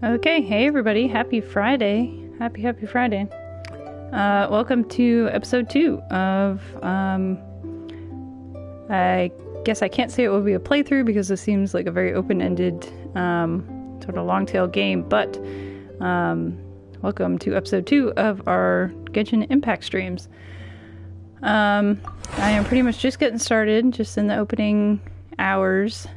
Okay, hey everybody, happy Friday. Happy Friday. Welcome to episode 2 of, I guess I can't say it will be a playthrough because this seems like a very open-ended, sort of long-tail game, but welcome to episode 2 of our Genshin Impact streams. I am pretty much just getting started, just in the opening hours.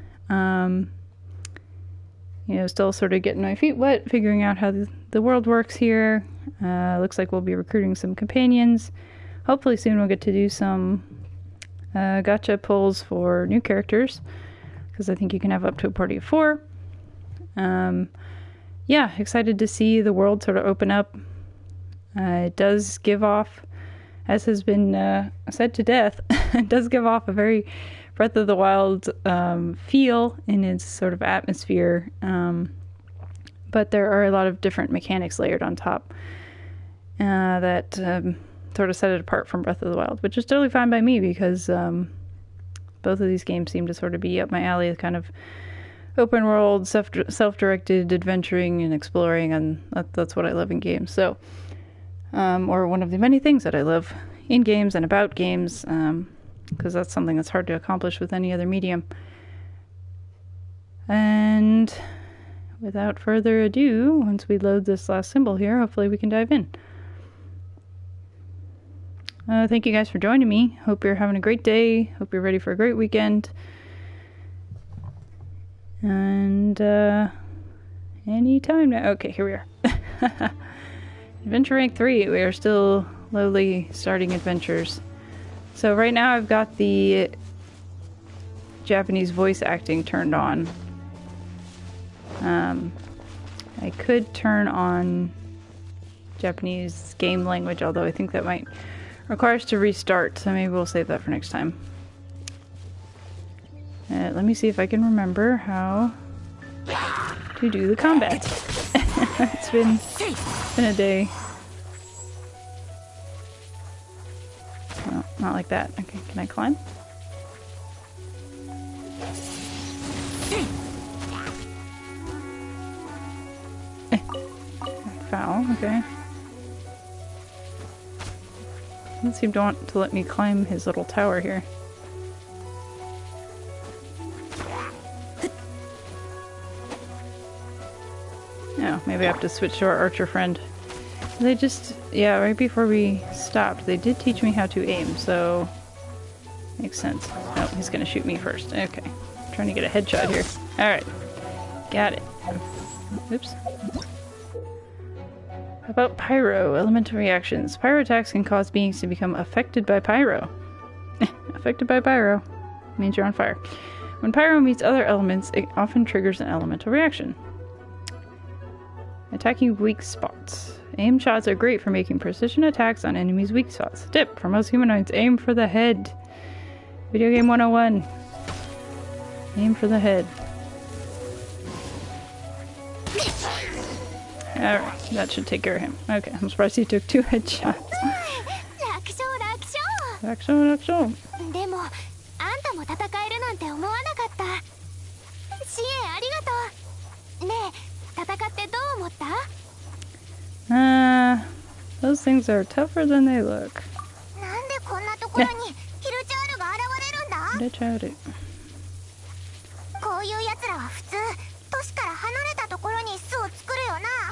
Still sort of getting my feet wet, figuring out how the world works here. Looks like we'll be recruiting some companions. Hopefully soon we'll get to do some gacha pulls for new characters, because I think you can have up to a party of 4. Yeah, excited to see the world sort of open up. It does give off, as has been said to death, it does give off a very Breath of the Wild feel in its sort of atmosphere, but there are a lot of different mechanics layered on top that sort of set it apart from Breath of the Wild, which is totally fine by me because both of these games seem to sort of be up my alley, kind of open world, self-directed adventuring and exploring, and that's what I love in games. So, or one of the many things that I love in games and about games, because that's something that's hard to accomplish with any other medium. And without further ado, once we load this last symbol here, hopefully we can dive in. Thank you guys for joining me. Hope you're having a great day. Hope you're ready for a great weekend. And any time now. Okay, here we are. Adventure rank 3. We are still lowly starting adventures. So right now I've got the Japanese voice acting turned on. I could turn on Japanese game language, although I think that might require us to restart, so maybe we'll save that for next time. Let me see if I can remember how to do the combat. It's been a day. No, not like that. Okay, can I climb? Foul, okay. Doesn't seem to want to let me climb his little tower here. Oh, maybe I have to switch to our archer friend. They just, yeah, right before we stopped, they did teach me how to aim, so makes sense. Oh, he's gonna shoot me first. Okay. I'm trying to get a headshot here. Alright. Got it. Oops. How about pyro? Elemental reactions. Pyro attacks can cause beings to become affected by pyro. Affected by pyro means you're on fire. When pyro meets other elements, it often triggers an elemental reaction. Attacking weak spots. Aim shots are great for making precision attacks on enemies' weak spots. Tip for most humanoids, aim for the head. Video game 101. Aim for the head. Alright, that should take care of him. Okay, I'm surprised he took 2 headshots. Raksho. Those things are tougher than they look.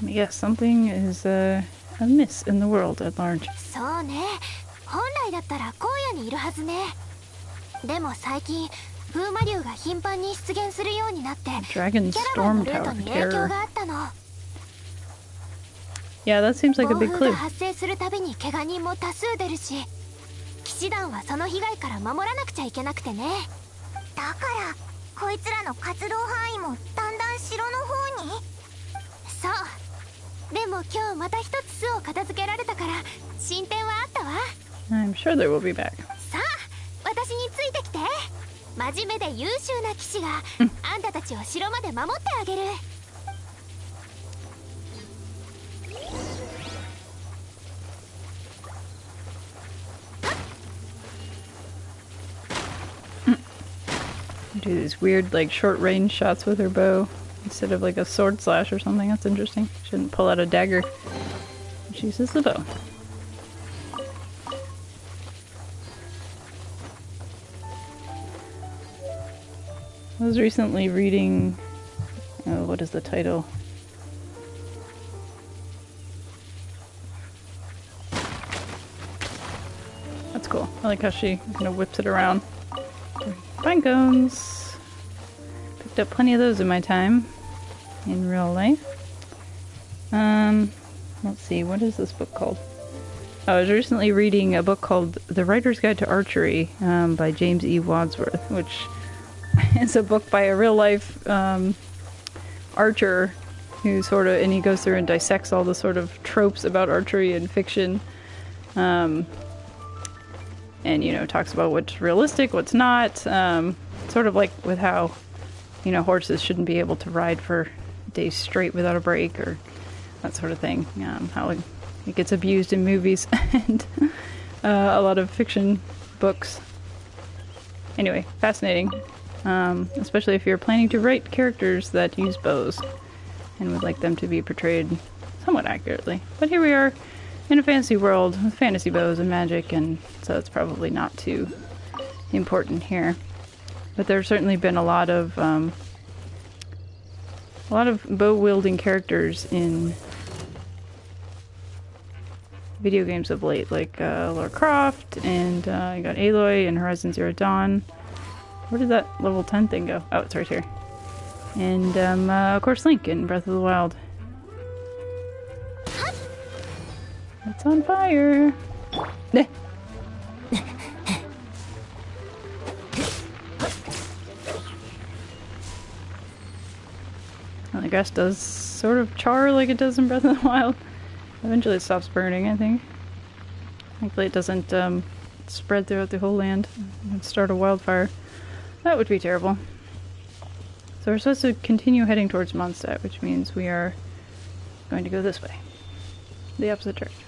Yes, something is amiss in the world at large. Dragon Stormterror. Yeah, that seems like a big clue. I'm sure they will be back. Do these weird, like, short range shots with her bow. instead of like a sword slash or something. That's interesting. Shouldn't pull out a dagger. She uses the bow. I was recently reading, oh, what is the title? That's cool. I like how she kind of whips it around. Pine cones. Picked up plenty of those in my time in real life. Let's see, what is this book called? Oh, I was recently reading a book called The Writer's Guide to Archery by James E. Wadsworth, which is a book by a real life archer who and he goes through and dissects all the sort of tropes about archery and fiction. And, you know, talks about what's realistic, what's not. Sort of like with how, you know, horses shouldn't be able to ride for days straight without a break or that sort of thing. How it gets abused in movies and a lot of fiction books. Anyway, fascinating. Especially if you're planning to write characters that use bows and would like them to be portrayed somewhat accurately. But here we are in a fantasy world with fantasy bows and magic, and so it's probably not too important here. But there's certainly been a lot of bow-wielding characters in video games of late, like Lara Croft, and you got Aloy in Horizon Zero Dawn. Where did that level 10 thing go? Oh, it's right here. And, of course, Link in Breath of the Wild. It's on fire! Well, the grass does sort of char like it does in Breath of the Wild. Eventually it stops burning, I think. Thankfully it doesn't spread throughout the whole land and start a wildfire. That would be terrible. So we're supposed to continue heading towards Mondstadt, which means we are going to go this way. The opposite direction.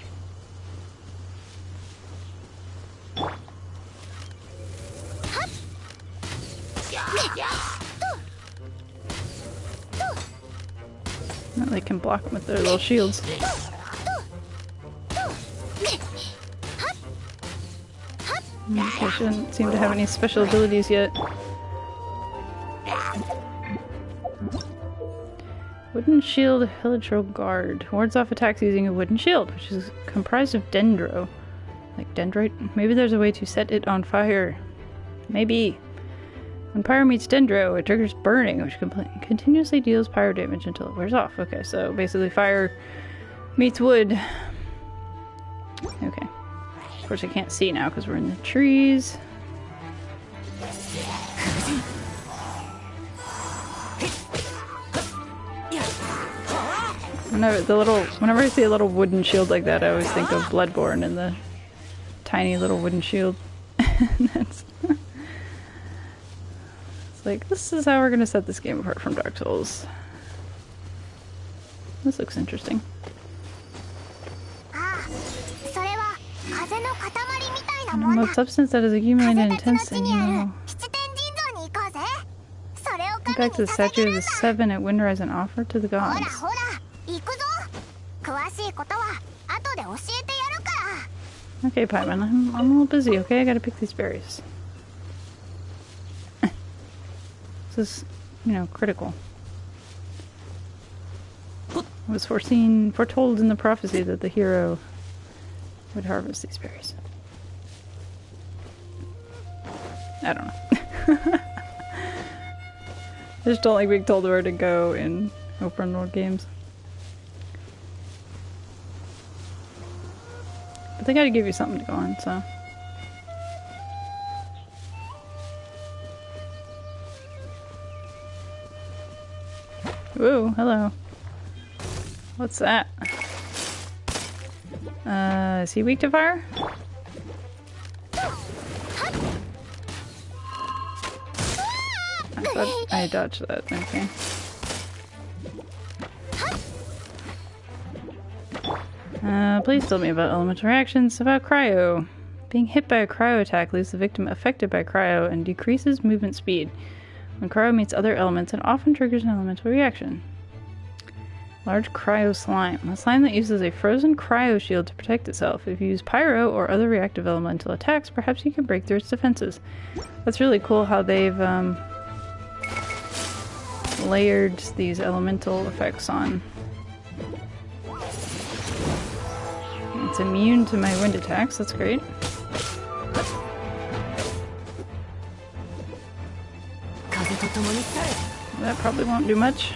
Well, they can block them with their little shields. They shouldn't seem to have any special abilities yet. Wooden shield, Hilichurl guard. Wards off attacks using a wooden shield, which is comprised of dendro. Like dendrite? Maybe there's a way to set it on fire. Maybe. When pyro meets dendro, it triggers burning, which continuously deals pyro damage until it wears off. Okay, so basically fire meets wood. Okay. Of course I can't see now because we're in the trees. Whenever I see a little wooden shield like that, I always think of Bloodborne and the tiny little wooden shield. It's like, this is how we're gonna set this game apart from Dark Souls. This looks interesting. What substance that is accumulated intense and you go back to the statue of the Seven at Windrise and offer to the gods. Okay, Paimon, I'm a little busy, okay? I gotta pick these berries. This is, you know, critical. It was foretold in the prophecy that the hero would harvest these berries. I don't know. I just don't like being told where to go in open world games. But they gotta give you something to go on, so. Whoa, hello. What's that? Is he weak to fire? I thought I dodged that, okay. Please tell me about elemental reactions. About cryo. Being hit by a cryo attack leaves the victim affected by cryo and decreases movement speed. When cryo meets other elements, it often triggers an elemental reaction. Large cryo slime. A slime that uses a frozen cryo shield to protect itself. If you use pyro or other reactive elemental attacks, perhaps you can break through its defenses. That's really cool how they've layered these elemental effects on. It's immune to my wind attacks, that's great. That probably won't do much.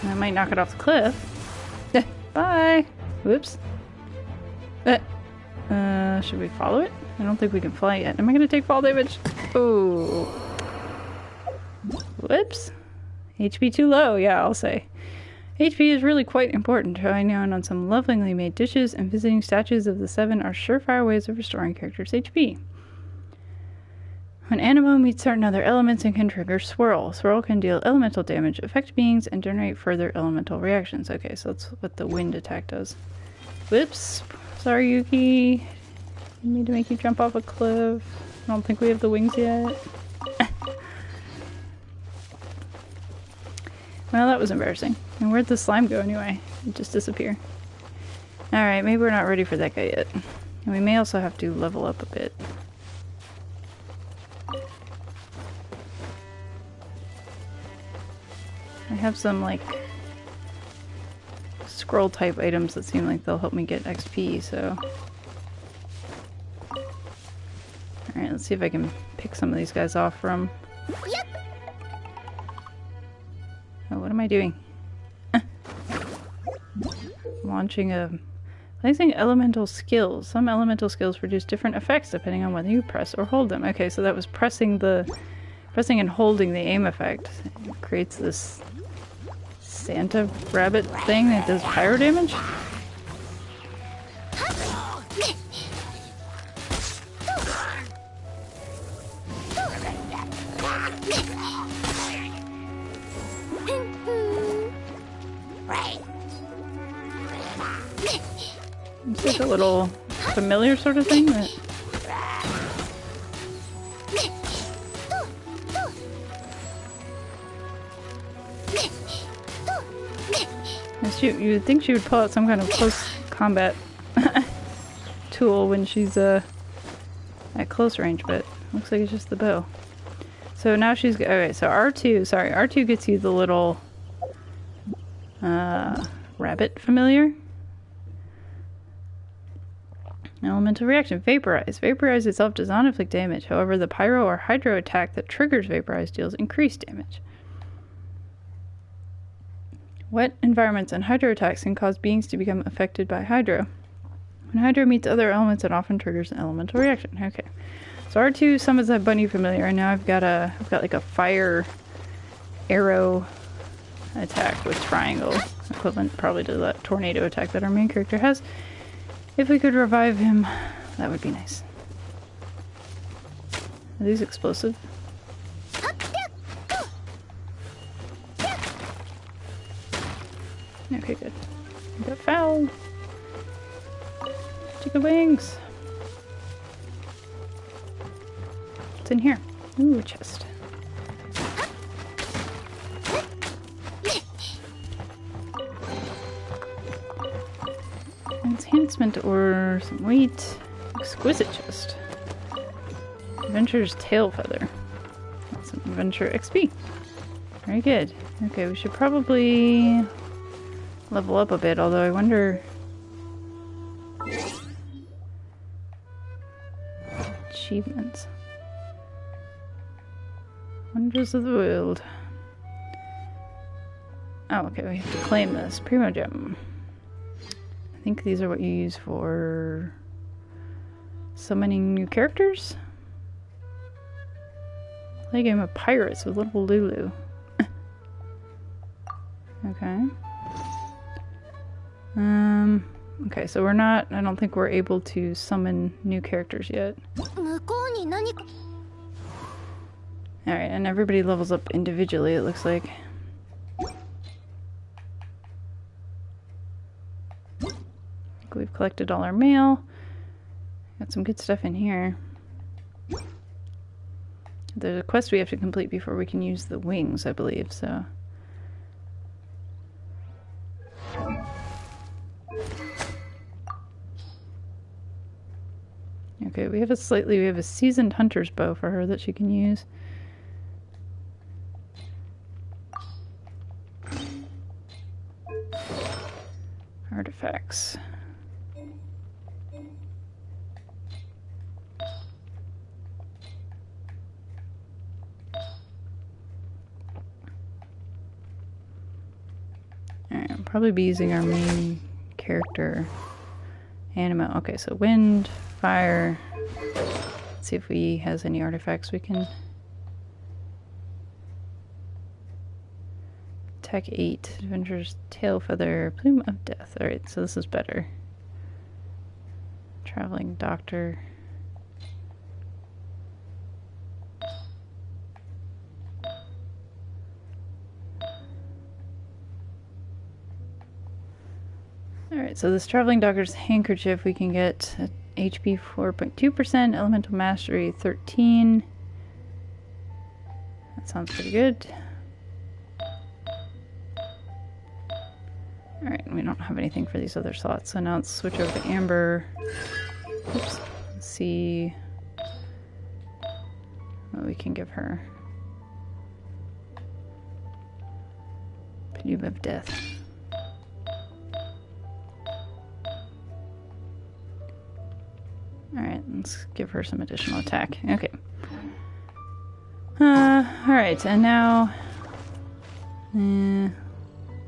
I might knock it off the cliff. Bye! Whoops. Should we follow it? I don't think we can fly yet. Am I gonna take fall damage? Oh. Whoops. HP too low, yeah, I'll say. HP is really quite important. Trying down on some lovingly made dishes and visiting statues of the seven are surefire ways of restoring characters' HP. When Anemo meets certain other elements and can trigger Swirl. Swirl can deal elemental damage, affect beings, and generate further elemental reactions. Okay, so that's what the wind attack does. Whoops. Sorry, Yuki. I need to make you jump off a cliff. I don't think we have the wings yet. Well, that was embarrassing. And where'd the slime go anyway? It just disappeared. Alright, maybe we're not ready for that guy yet. And we may also have to level up a bit. I have some, like, scroll type items that seem like they'll help me get XP, so... Alright, let's see if I can pick some of these guys off from... Oh, what am I doing? Launching a... Placing elemental skills. Some elemental skills produce different effects depending on whether you press or hold them. Okay, so that was pressing and holding the aim effect. It creates this Santa rabbit thing that does pyro damage. It's like a little familiar sort of thing that... You would think she would pull out some kind of close combat tool when she's at close range, but looks like it's just the bow. So now she's... Okay, so R2 gets you the little rabbit familiar. Elemental reaction. Vaporize. Vaporize itself does not inflict damage. However, the pyro or hydro attack that triggers Vaporize deals increased damage. Wet environments and hydro attacks can cause beings to become affected by hydro. When hydro meets other elements, it often triggers an elemental reaction. Okay. So R2 summons that bunny familiar, and now I've got like a fire arrow attack with triangle. Equivalent probably to that tornado attack that our main character has. If we could revive him, that would be nice. Are these explosive? Okay, good. I got fouled. Chicken wings. What's in here? Ooh, a chest. Enhancement or some weight. Exquisite chest. Adventurer's tail feather. That's some adventure XP. Very good. Okay, we should probably level up a bit, although I wonder... Achievements. Wonders of the world. Oh, okay, we have to claim this. Primo Gem. I think these are what you use for summoning new characters? Play a game of pirates with little Lulu. Okay. Okay, so we're not... I don't think we're able to summon new characters yet. Alright, and everybody levels up individually, it looks like. We've collected all our mail. Got some good stuff in here. there's a quest we have to complete before we can use the wings, I believe, so. Okay, we have a seasoned hunter's bow for her that she can use. Artifacts. Alright, I'll probably be using our main character animal. Okay, so wind, fire. Let's see if he has any artifacts we can. Attack 8, Adventurer's Tail Feather, Plume of Death. Alright, so this is better. Traveling Doctor. Alright, so this Traveling Doctor's Handkerchief we can get at HP 4.2%, Elemental Mastery 13. That sounds pretty good. Alright, we don't have anything for these other slots, so now let's switch over to Amber. Oops. Let's see what we can give her. Plume of Death. Alright, let's give her some additional attack. Okay. Alright, and now...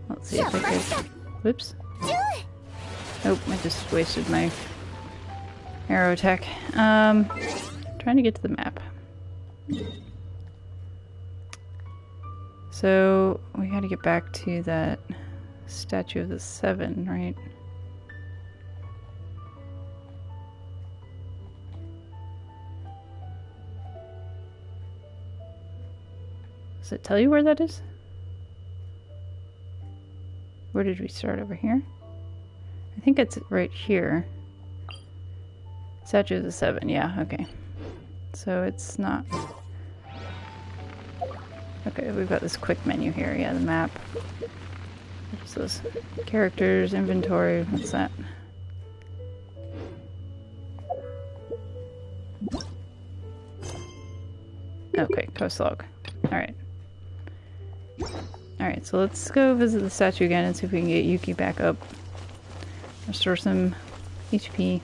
let's see if I could... Whoops. Nope, I just wasted my arrow attack. Trying to get to the map. So, we gotta get back to that Statue of the Seven, right? Does it tell you where that is? Where did we start? Over here? I think it's right here. Statue of the Seven, yeah, okay. So it's not... Okay, we've got this quick menu here, yeah, the map. What's this? Characters, inventory, what's that? Okay, coast log. Alright. Alright, so let's go visit the statue again and see if we can get Yuki back up. Restore some HP.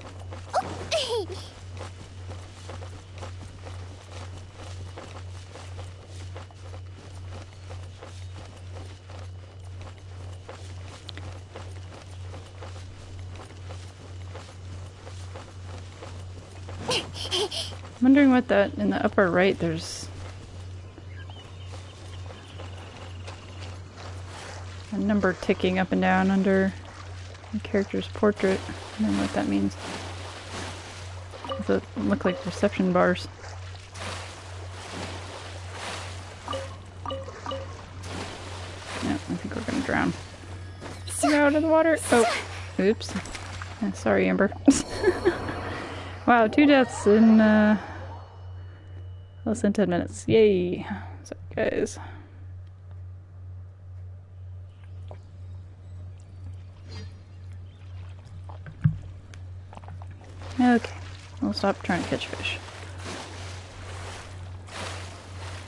I'm wondering what that, in the upper right, there's a number ticking up and down under the character's portrait. I don't know what that means. Does it look like reception bars? No, I think we're gonna drown. Get out of the water! Oh, oops. Sorry, Amber. Wow, 2 deaths in less than 10 minutes. Yay! Sorry, guys. Okay, we'll stop trying to catch fish.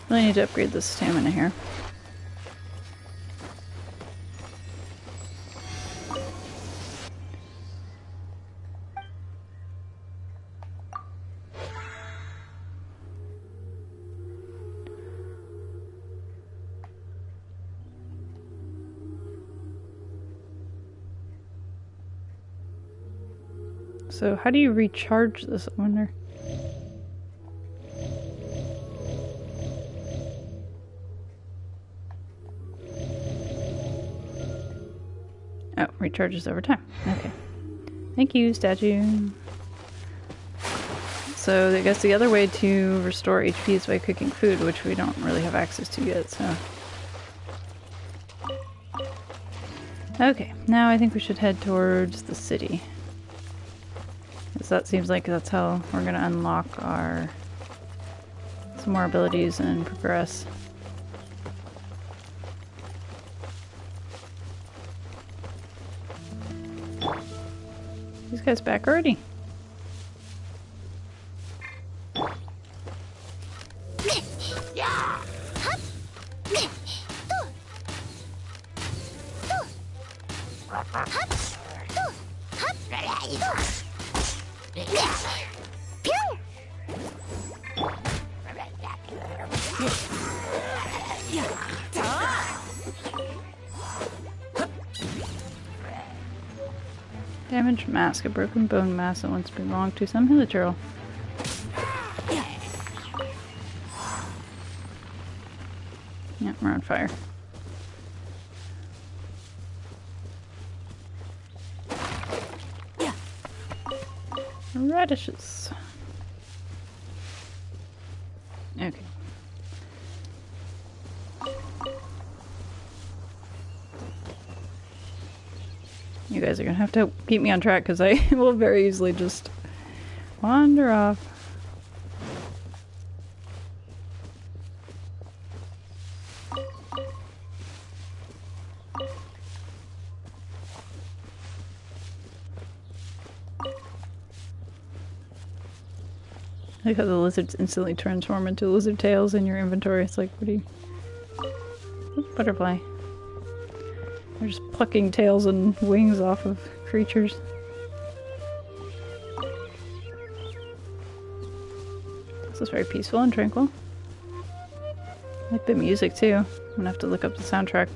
Really need to upgrade the stamina here. So how do you recharge this, I wonder? Oh, recharges over time. Okay. Thank you, statue. So I guess the other way to restore HP is by cooking food, which we don't really have access to yet, so... Okay, now I think we should head towards the city. Because that seems like that's how we're gonna unlock our some more abilities and progress. These guys back already. Damaged mask, a broken bone mass that once belonged to some villager. Yeah, we're on fire. Radishes. Okay. You guys are gonna have to keep me on track because I will very easily just wander off. I like how the lizards instantly transform into lizard tails in your inventory. It's like, what do you... Oops, butterfly. They're just plucking tails and wings off of creatures. This is very peaceful and tranquil. I like the music too. I'm gonna have to look up the soundtrack.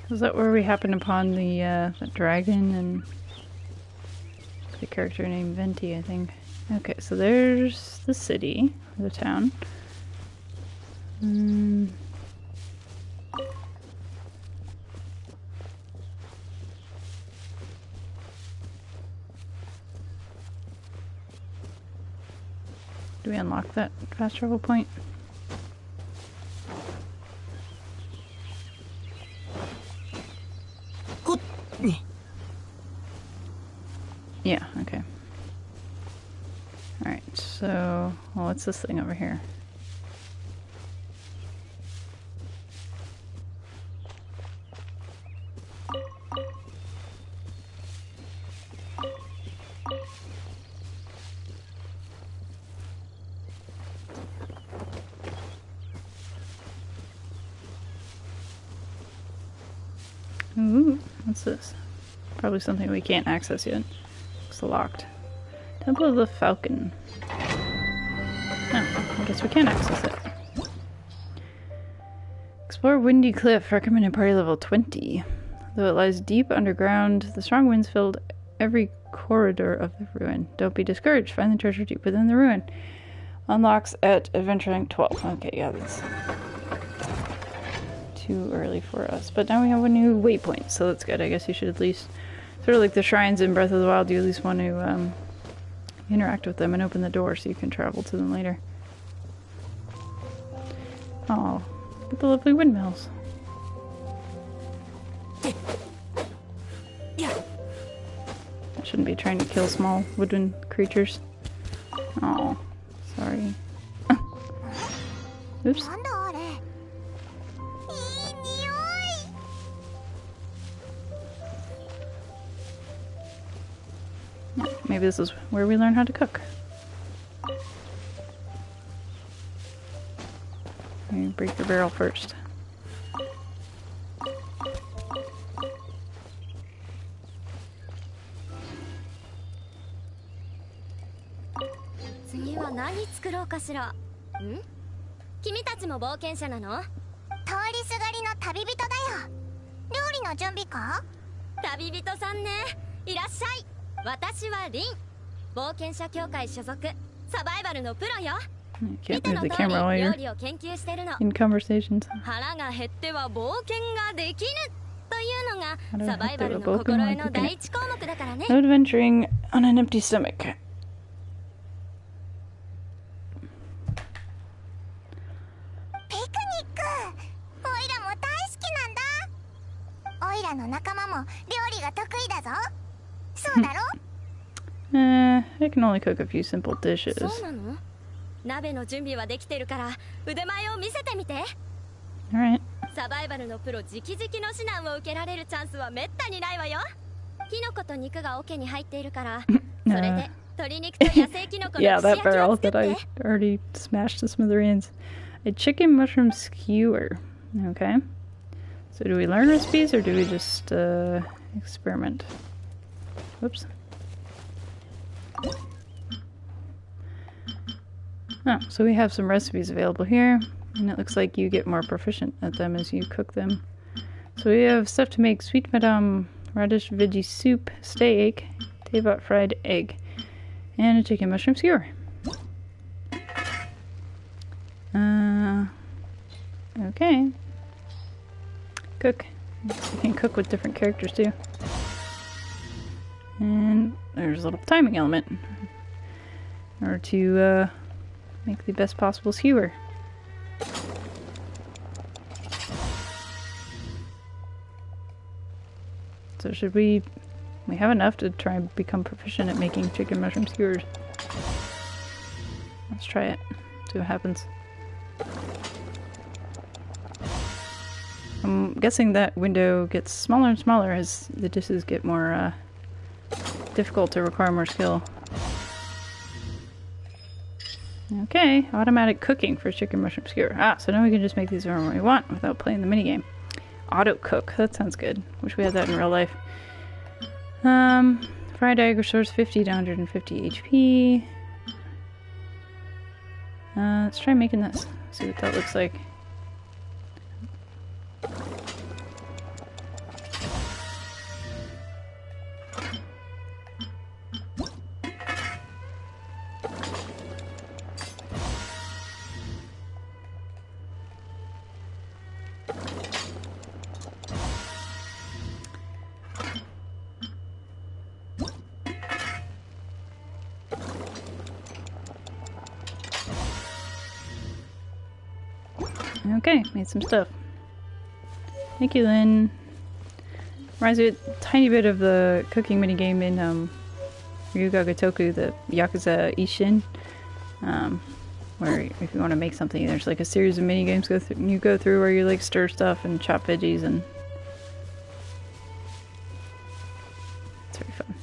Is that where we happened upon the dragon and the character named Venti, I think. Okay, so there's the city, the town. Do we unlock that fast travel point? Yeah, okay. Alright, so... well, what's this thing over here? Ooh, what's this? Probably something we can't access yet. It's locked. Temple of the Falcon. Oh, I guess we can access it. Explore Windy Cliff. Recommended party level 20. Though it lies deep underground, the strong winds filled every corridor of the ruin. Don't be discouraged. Find the treasure deep within the ruin. Unlocks at Adventure Rank 12. Okay, yeah, that's too early for us. But now we have a new waypoint, so that's good. I guess you should at least... sort of like the shrines in Breath of the Wild, you at least want to interact with them and open the door so you can travel to them later. Oh, with the lovely windmills. I shouldn't be trying to kill small wooden creatures. Oh, sorry. Oops. Maybe this is where we learn how to cook. Let me break the barrel first. You can't move the camera while you're in conversations. How to adapt to a Pokemon cooking. No adventuring on an empty stomach. I can only cook a few simple dishes. Alright. Yeah, that barrel that I already smashed to smithereens. A chicken mushroom skewer. Okay. So do we learn recipes or do we just experiment? Whoops. Oh, so we have some recipes available here, and it looks like you get more proficient at them as you cook them. So we have stuff to make: sweet madame, radish veggie soup, steak, Teyvat fried egg, and a chicken mushroom skewer. Okay. Cook. You can cook with different characters too. And there's a little timing element in order to make the best possible skewer. So should we have enough to try and become proficient at making chicken mushroom skewers. Let's try it. See what happens. I'm guessing that window gets smaller and smaller as the dishes get more difficult to require more skill. Okay, automatic cooking for chicken mushroom skewer. Ah, so now we can just make these whenever we want without playing the minigame. Auto cook, that sounds good. Wish we had that in real life. Fried egg restores 50 to 150 HP. Let's try making this. See what that looks like. Okay, made some stuff. Thank you, Lynn. Reminds me a tiny bit of the cooking minigame in Ryuga Gotoku, the Yakuza Ishin, where if you want to make something, there's like a series of minigames you go through where you like stir stuff and chop veggies, and it's very fun.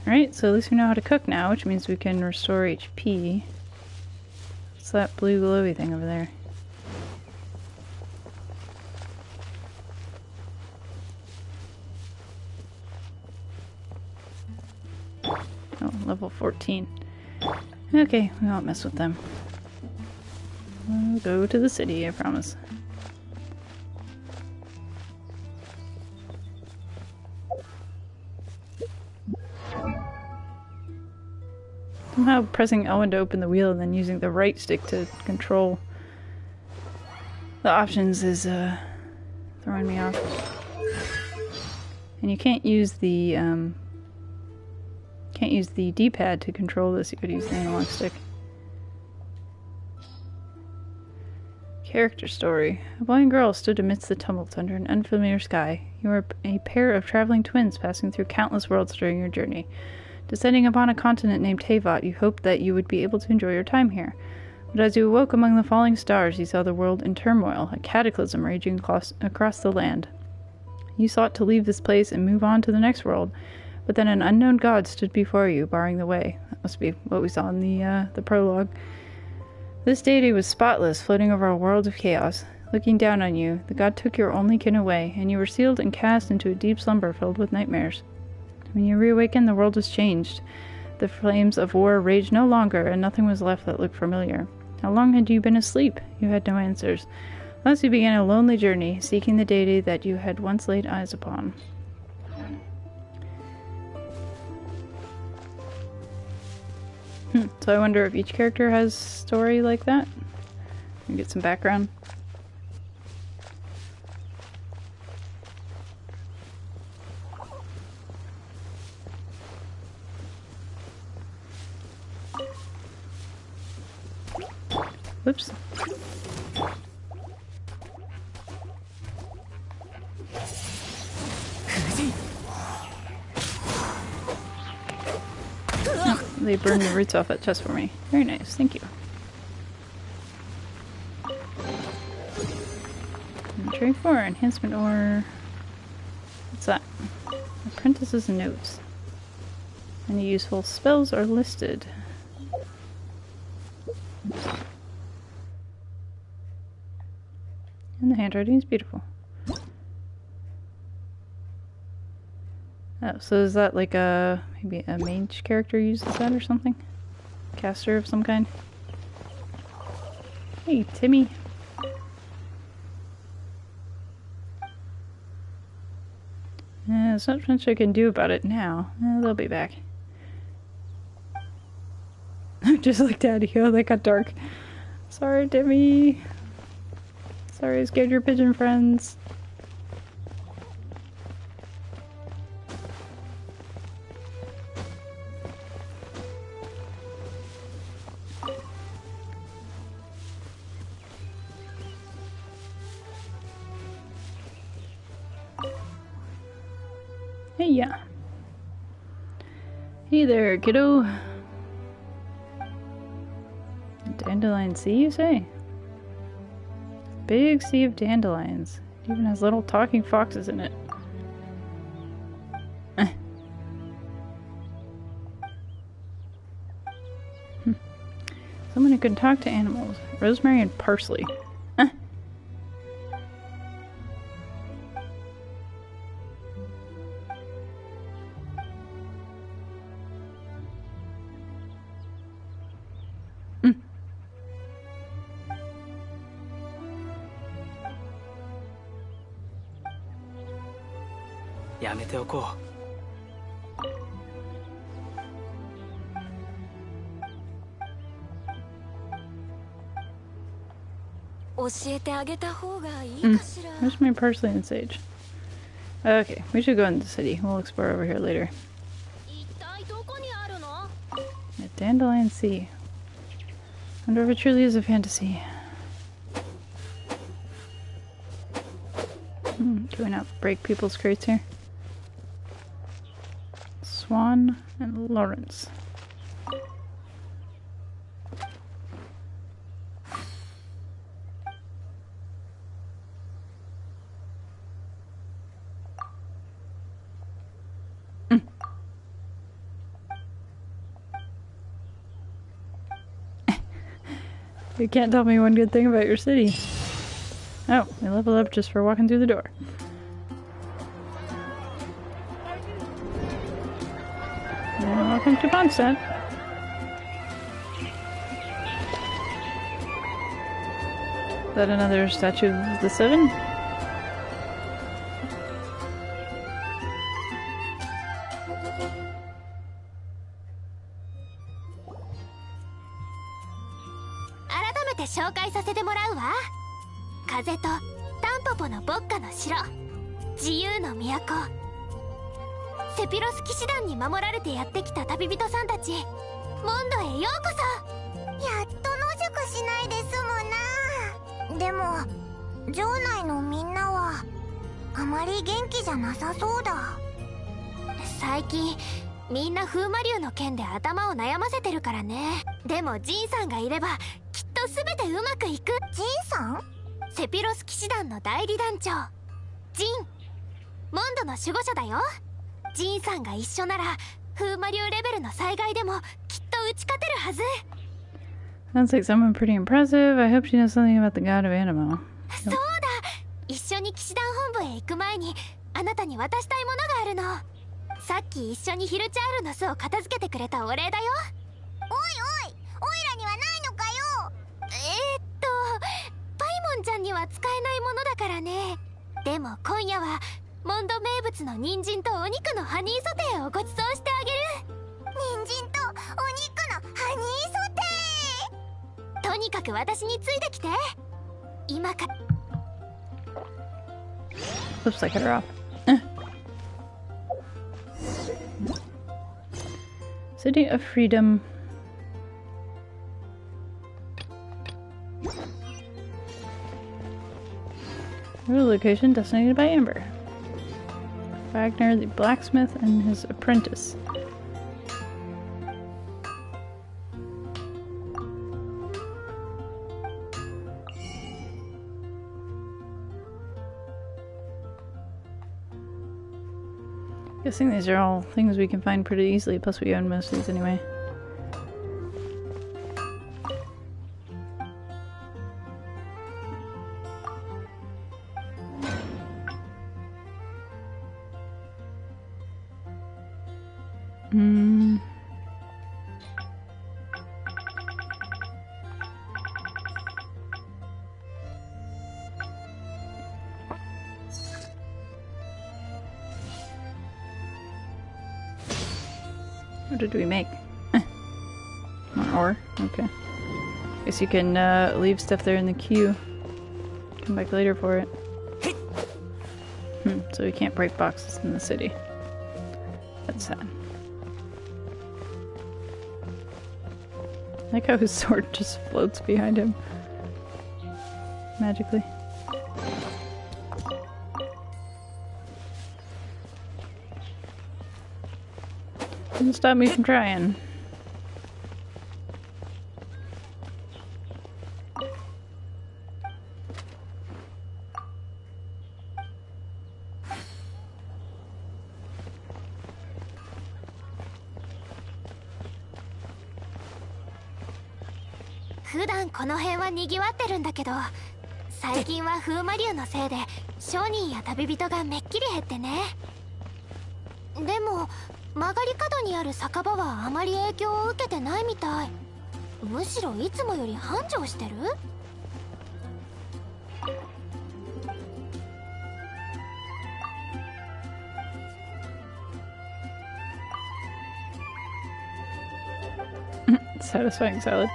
Alright, so at least we know how to cook now, which means we can restore HP. What's that blue glowy thing over there? Oh, level 14. Okay, we won't mess with them. We'll go to the city, I promise. Somehow pressing L1 to open the wheel and then using the right stick to control the options is throwing me off. And you can't use the D-pad to control this. You could use the analog stick. Character story. A boy and girl stood amidst the tumult under an unfamiliar sky. You were a pair of traveling twins passing through countless worlds during your journey. Descending upon a continent named Teyvat, you hoped that you would be able to enjoy your time here. But as you awoke among the falling stars, you saw the world in turmoil, a cataclysm raging across the land. You sought to leave this place and move on to the next world, but then an unknown god stood before you, barring the way. That must be what we saw in the prologue. This deity was spotless, floating over a world of chaos. Looking down on you, the god took your only kin away, and you were sealed and cast into a deep slumber filled with nightmares. When you reawakened, the world was changed. The flames of war raged no longer, and nothing was left that looked familiar. How long had you been asleep? You had no answers. Thus you began a lonely journey, seeking the deity that you had once laid eyes upon. So I wonder if each character has story like that. Get some background. Whoops. Oh, they burned the roots off that chest for me. Very nice, thank you. Inventory 4, enhancement ore. What's that? Apprentice's notes. Any useful spells are listed. And the handwriting is beautiful. Oh, so is that like a maybe a mage character uses that or something? Caster of some kind? Hey, Timmy. There's not much I can do about it now. They'll be back. Just like Daddy. Oh, they got dark. Sorry, Timmy. Sorry I scared your pigeon friends. Hey, yeah. Hey there, kiddo. Dandelion sea, you say? Big sea of dandelions. It even has little talking foxes in it. Someone who can talk to animals. Rosemary and parsley. Rosemary, parsley, and sage. Okay, we should go in the city. We'll explore over here later. A dandelion sea. Wonder if it truly is a fantasy. Can we not break people's crates here? Swan and Lawrence. You can't tell me one good thing about your city. Oh, we level up just for walking through the door. And welcome to Mondstadt. Is that another statue of the Seven?セピロス騎士団に守られてやってきた旅人さんたち、モンドへようこそ。やっと野宿しないで済むな。でも城内のみんなはあまり元気じゃなさそうだ。最近みんな風魔竜の件で頭を悩ませてるからね。でもジンさんがいればきっと全てうまくいく。ジンさん？セピロス騎士団の代理団長ジン。モンドの守護者だよ。ジンさんが一緒なら風魔竜レベルの災害でもきっと打ち勝てるはず。 Sounds like someone pretty impressive. I hope she knows something about the god of animal. そうだ、一緒に騎士団本部へ行く前にあなたに渡したいものがあるの。さっき一緒にヒルチャールの巣を片付けてくれたお礼だよ。おいおい、オイラにはないのかよ。パイモンンちゃんには使えないものだからね。でも今夜はモンド名物の人参とお肉のハニーソテーをごちそうしてあげる。人参とお肉のハニーソテー。とにかく私についてきて。今か。 Oops, I cut her off. City of Freedom. New location designated by Amber. Wagner, the blacksmith, and his apprentice. Guessing these are all things we can find pretty easily, plus we own most of these anyway. What did we make? More ore? Okay. Guess you can leave stuff there in the queue. Come back later for it. So we can't break boxes in the city. That's sad. I like how his sword just floats behind him. Magically. Doesn't stop me from trying.普段この辺は賑わってるんだけど、最近は風魔竜のせいで商人や旅人がめっきり減ってね。でも曲がり角にある酒場はあまり影響を受けてないみたい。むしろいつもより繁盛してる。Satisfying salad.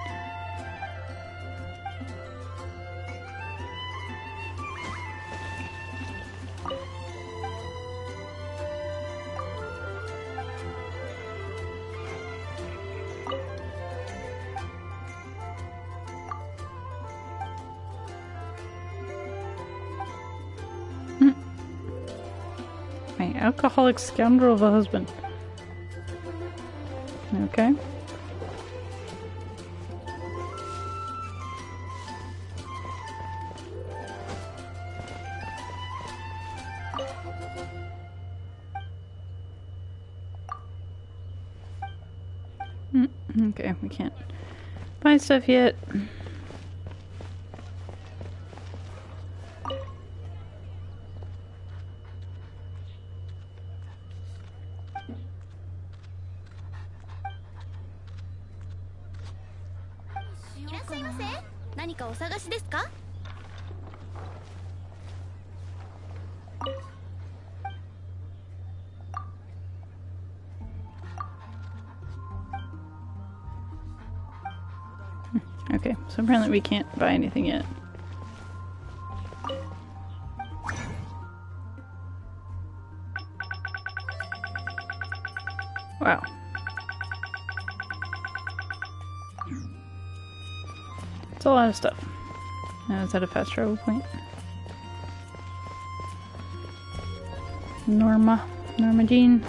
My alcoholic scoundrel of a husband. Okay. Okay, we can't buy stuff yet. Okay, so apparently we can't buy anything yet. Wow. It's a lot of stuff. Now, is that a fast travel point? Norma Jean.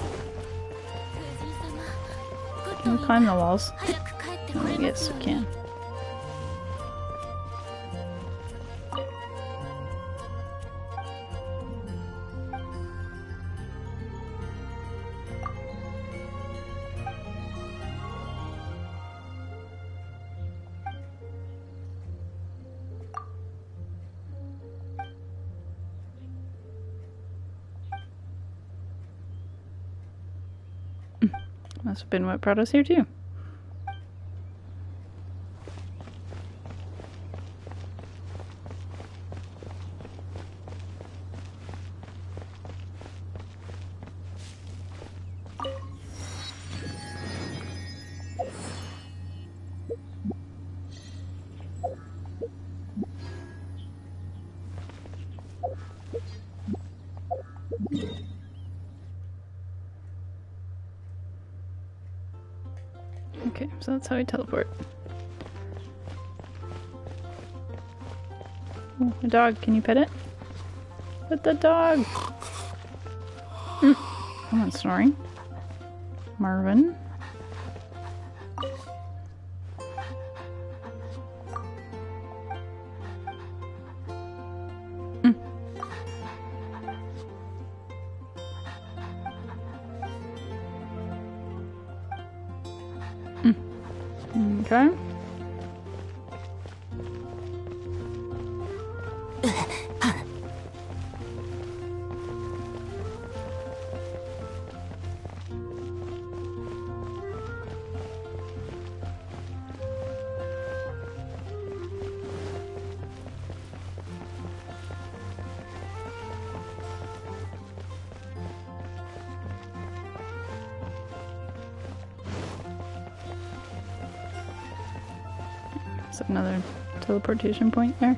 Can we climb the walls? Oh, yes, we can. Must have been what brought us here too. Okay, so that's how I teleport. Oh, a dog. Can you pet it? Pet the dog! Come on, snoring. Marvin. Okay. That's another teleportation point there.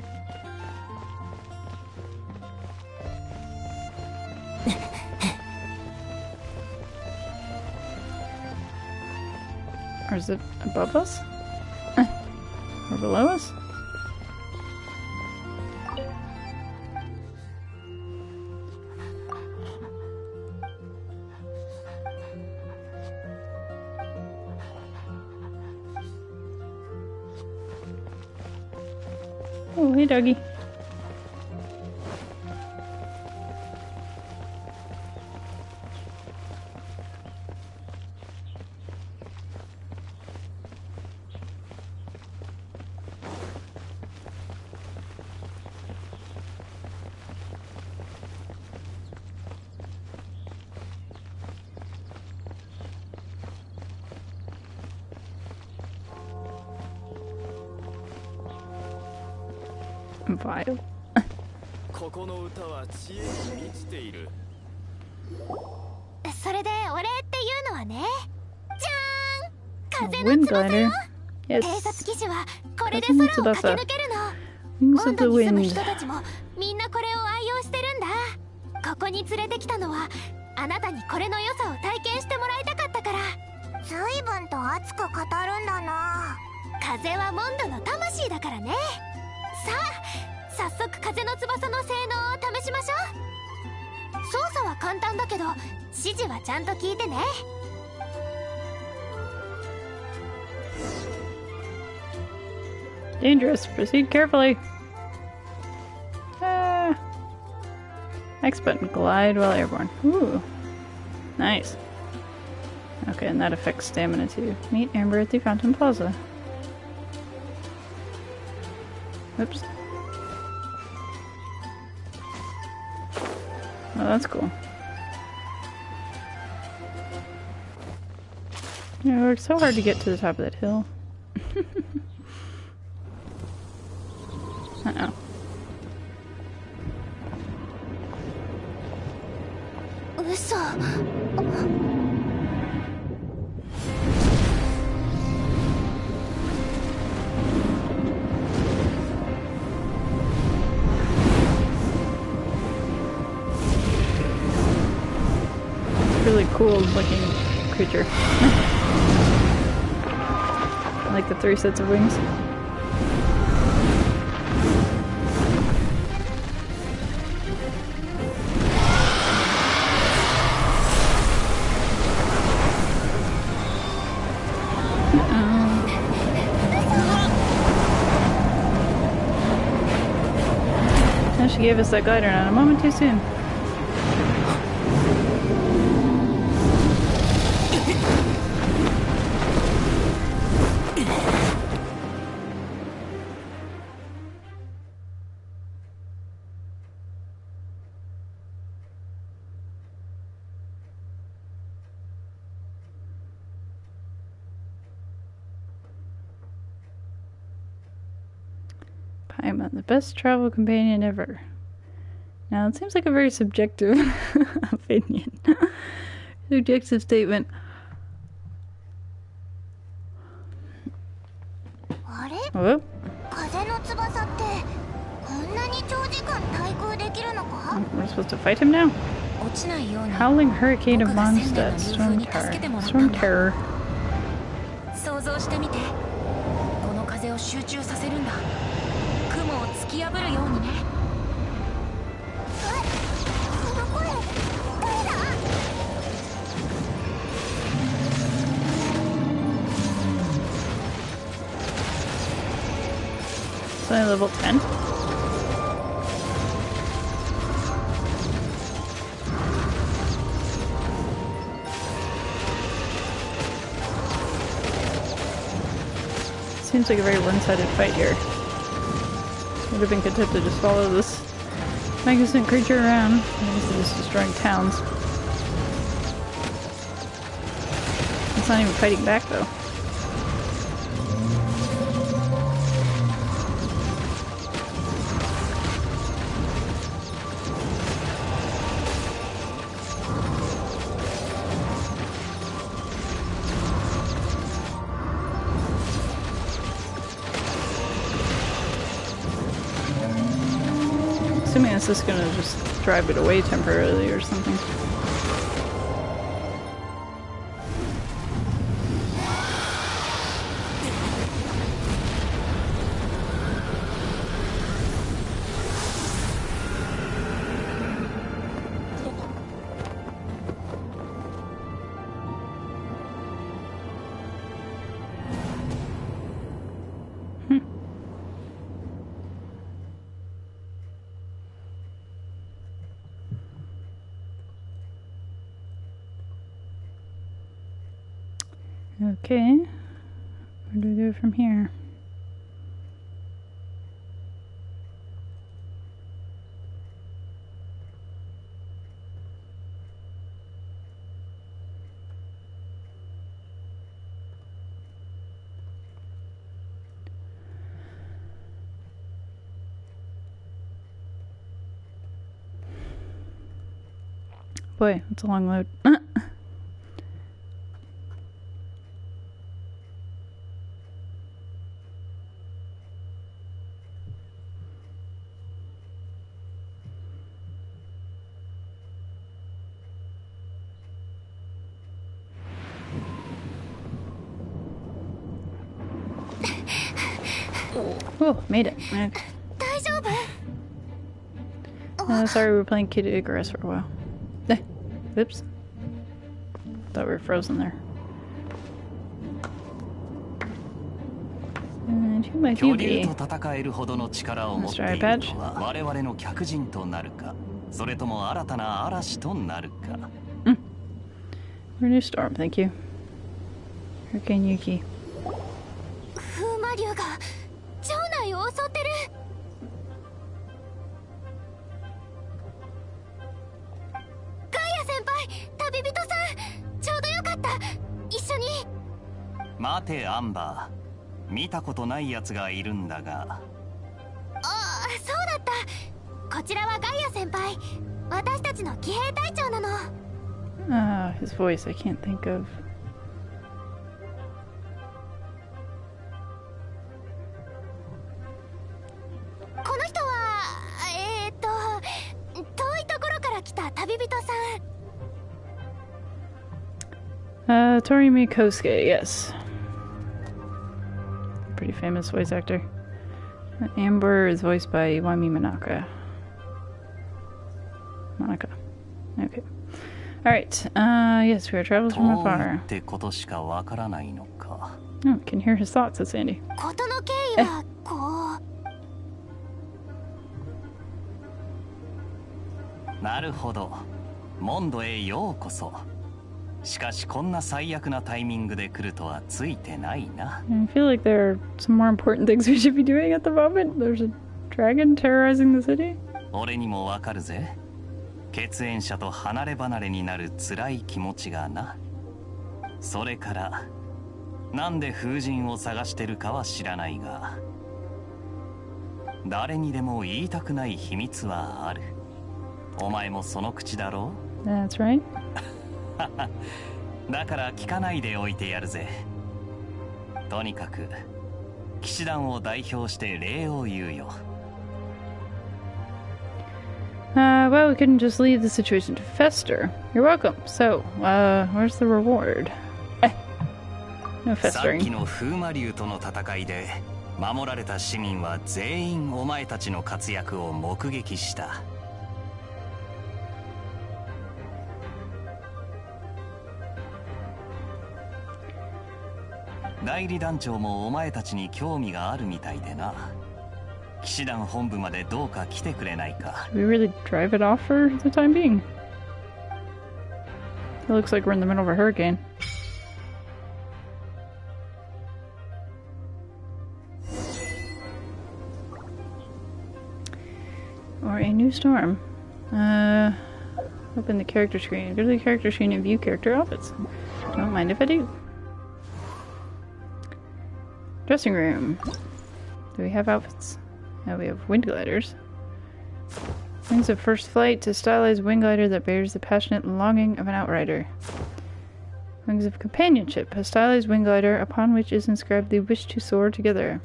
Or is it above us? Or below us? Oh, hey doggy. Vile. ここの歌は知恵に満ちている。それでお礼っていうのはね、じゃーん、風 Wind の翼よ。 glider. 偵察 Yes. 騎士はこれで空を駆け抜けるの。 Wings 温 of 度 the に住む wind. 人たちもみんなこれを愛用してるんだ。ここに連れてきたのはあなたにこれの良さを体験してもらいたかったから。随分と熱く語るんだな。風はモンドの魂だからね。さあ、早速風の翼の性能を試しましょう。操作は簡単だけど指示はちゃんと聞いてね。Dangerous. Proceed carefully. Ah. X button. Glide while airborne. Ooh. Nice. Okay, and that affects stamina too. Meet Amber at the Fountain Plaza. Oops. Oh, that's cool. Yeah, it worked so hard to get to the top of that hill. Uh-oh. Uso. Really cool looking creature. I like the 3 sets of wings. Now she gave us that glider not a moment too soon. Paimon, the best travel companion ever. Now, it seems like a very subjective opinion. Subjective statement. あれ？ Oh, 風の翼ってこんなに長時間対空できるのか？ we're supposed to fight him now? Howling hurricane of Mondstadt. Stormterror. 想像してみて。この風を集中させるんだ。雲を突き破るようにね。この声、誰だIt's only level 10. Seems like a very one-sided fight here. Would have been content to just follow this magnificent creature around. Instead of just destroying towns. It's not even fighting back though. Assuming this is gonna just drive it away temporarily or something. Okay, where do we go from here? Boy, that's a long load. Oh, made it. Okay. Sorry, we were playing Kid Icarus for a while. Oops. Thought we were frozen there. And who might you be? Mr. Eye Patch? We're New Storm, thank you. Hurricane Yuki. 風魔竜が城内を襲ってる。ガイア先輩、旅人さん、ちょうどよかった。一緒に。待てアンバー、見たことないやつがいるんだが。ああ、そうだった。こちらはガイア先輩。私たちの騎兵隊長なの。His voice I can't think of. この人は遠いところから来た旅人さん。Toriyumi Kosuke, yes. Pretty famous voice actor. Amber is voiced by Iwami Monaca. Okay. Alright, yes, we are travelers from afar. Oh, can hear his thoughts, says Sandy. 事の経緯はこう。なるほど。モンドへようこそ。しかしこんな最悪なタイミングで来るとはついてないな。I feel like there are some more important things we should be doing at the moment. There's a dragon terrorizing the city. 俺にもわかるぜ。血縁者と離れ離れになる辛い気持ちがな。それからなんで風神を探してるかは知らないが、誰にでも言いたくない秘密はある。お前もその口だろう？ That's right. だから聞かないでおいてやるぜ。とにかく騎士団を代表して礼を言うよ。Well, we couldn't just leave the situation to fester. You're welcome. So, where's the reward? No さっ festering. きの風魔竜との戦いで守られた市民は全員お前たちの活躍を目撃した。代理団長もお前たちに興味があるみたいでな。騎士団本部までどうか来てくれないか。 We really drive it off for the time being. It looks like we're in the middle of a hurricane. Or a new storm. Open the character screen. Go to the character screen and view character outfits. Don't mind if I do. Dressing room. Do we have outfits? Now we have wind gliders. Wings of first flight, a stylized wing glider that bears the passionate longing of an outrider. Wings of companionship, a stylized wing glider upon which is inscribed the wish to soar together.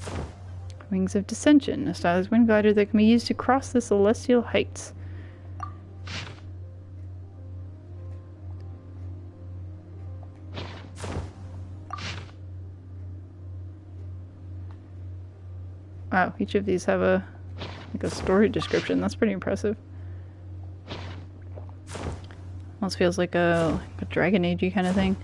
Wings of dissension, a stylized wing glider that can be used to cross the celestial heights. Wow, each of these have a story description. That's pretty impressive. Almost feels like a Dragon Age-y kind of thing.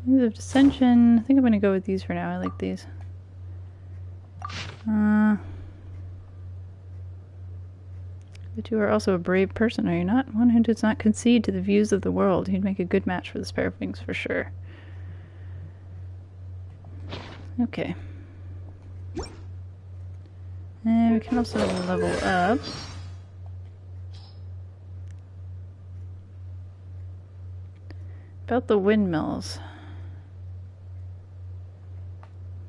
Wings of dissension. I think I'm gonna go with these for now. I like these. But you are also a brave person, are you not? One who does not concede to the views of the world. You'd make a good match for this pair of wings for sure. Okay. And we can also level up. About the windmills.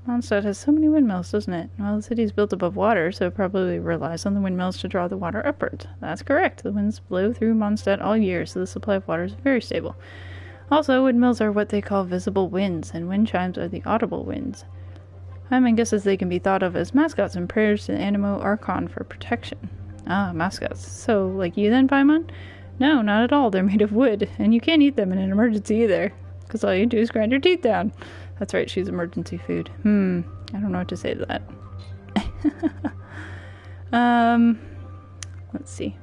Mondstadt has so many windmills, doesn't it? Well, the city is built above water, so it probably relies on the windmills to draw the water upward. That's correct. The winds blow through Mondstadt all year, so the supply of water is very stable. Also, windmills are what they call visible winds, and wind chimes are the audible winds. Hyman guesses they can be thought of as mascots and prayers to the Animo Archon for protection. Ah, mascots. So, like you then, Paimon? No, not at all. They're made of wood, and you can't eat them in an emergency either, because all you do is grind your teeth down. That's right, she's emergency food. I don't know what to say to that. Let's see.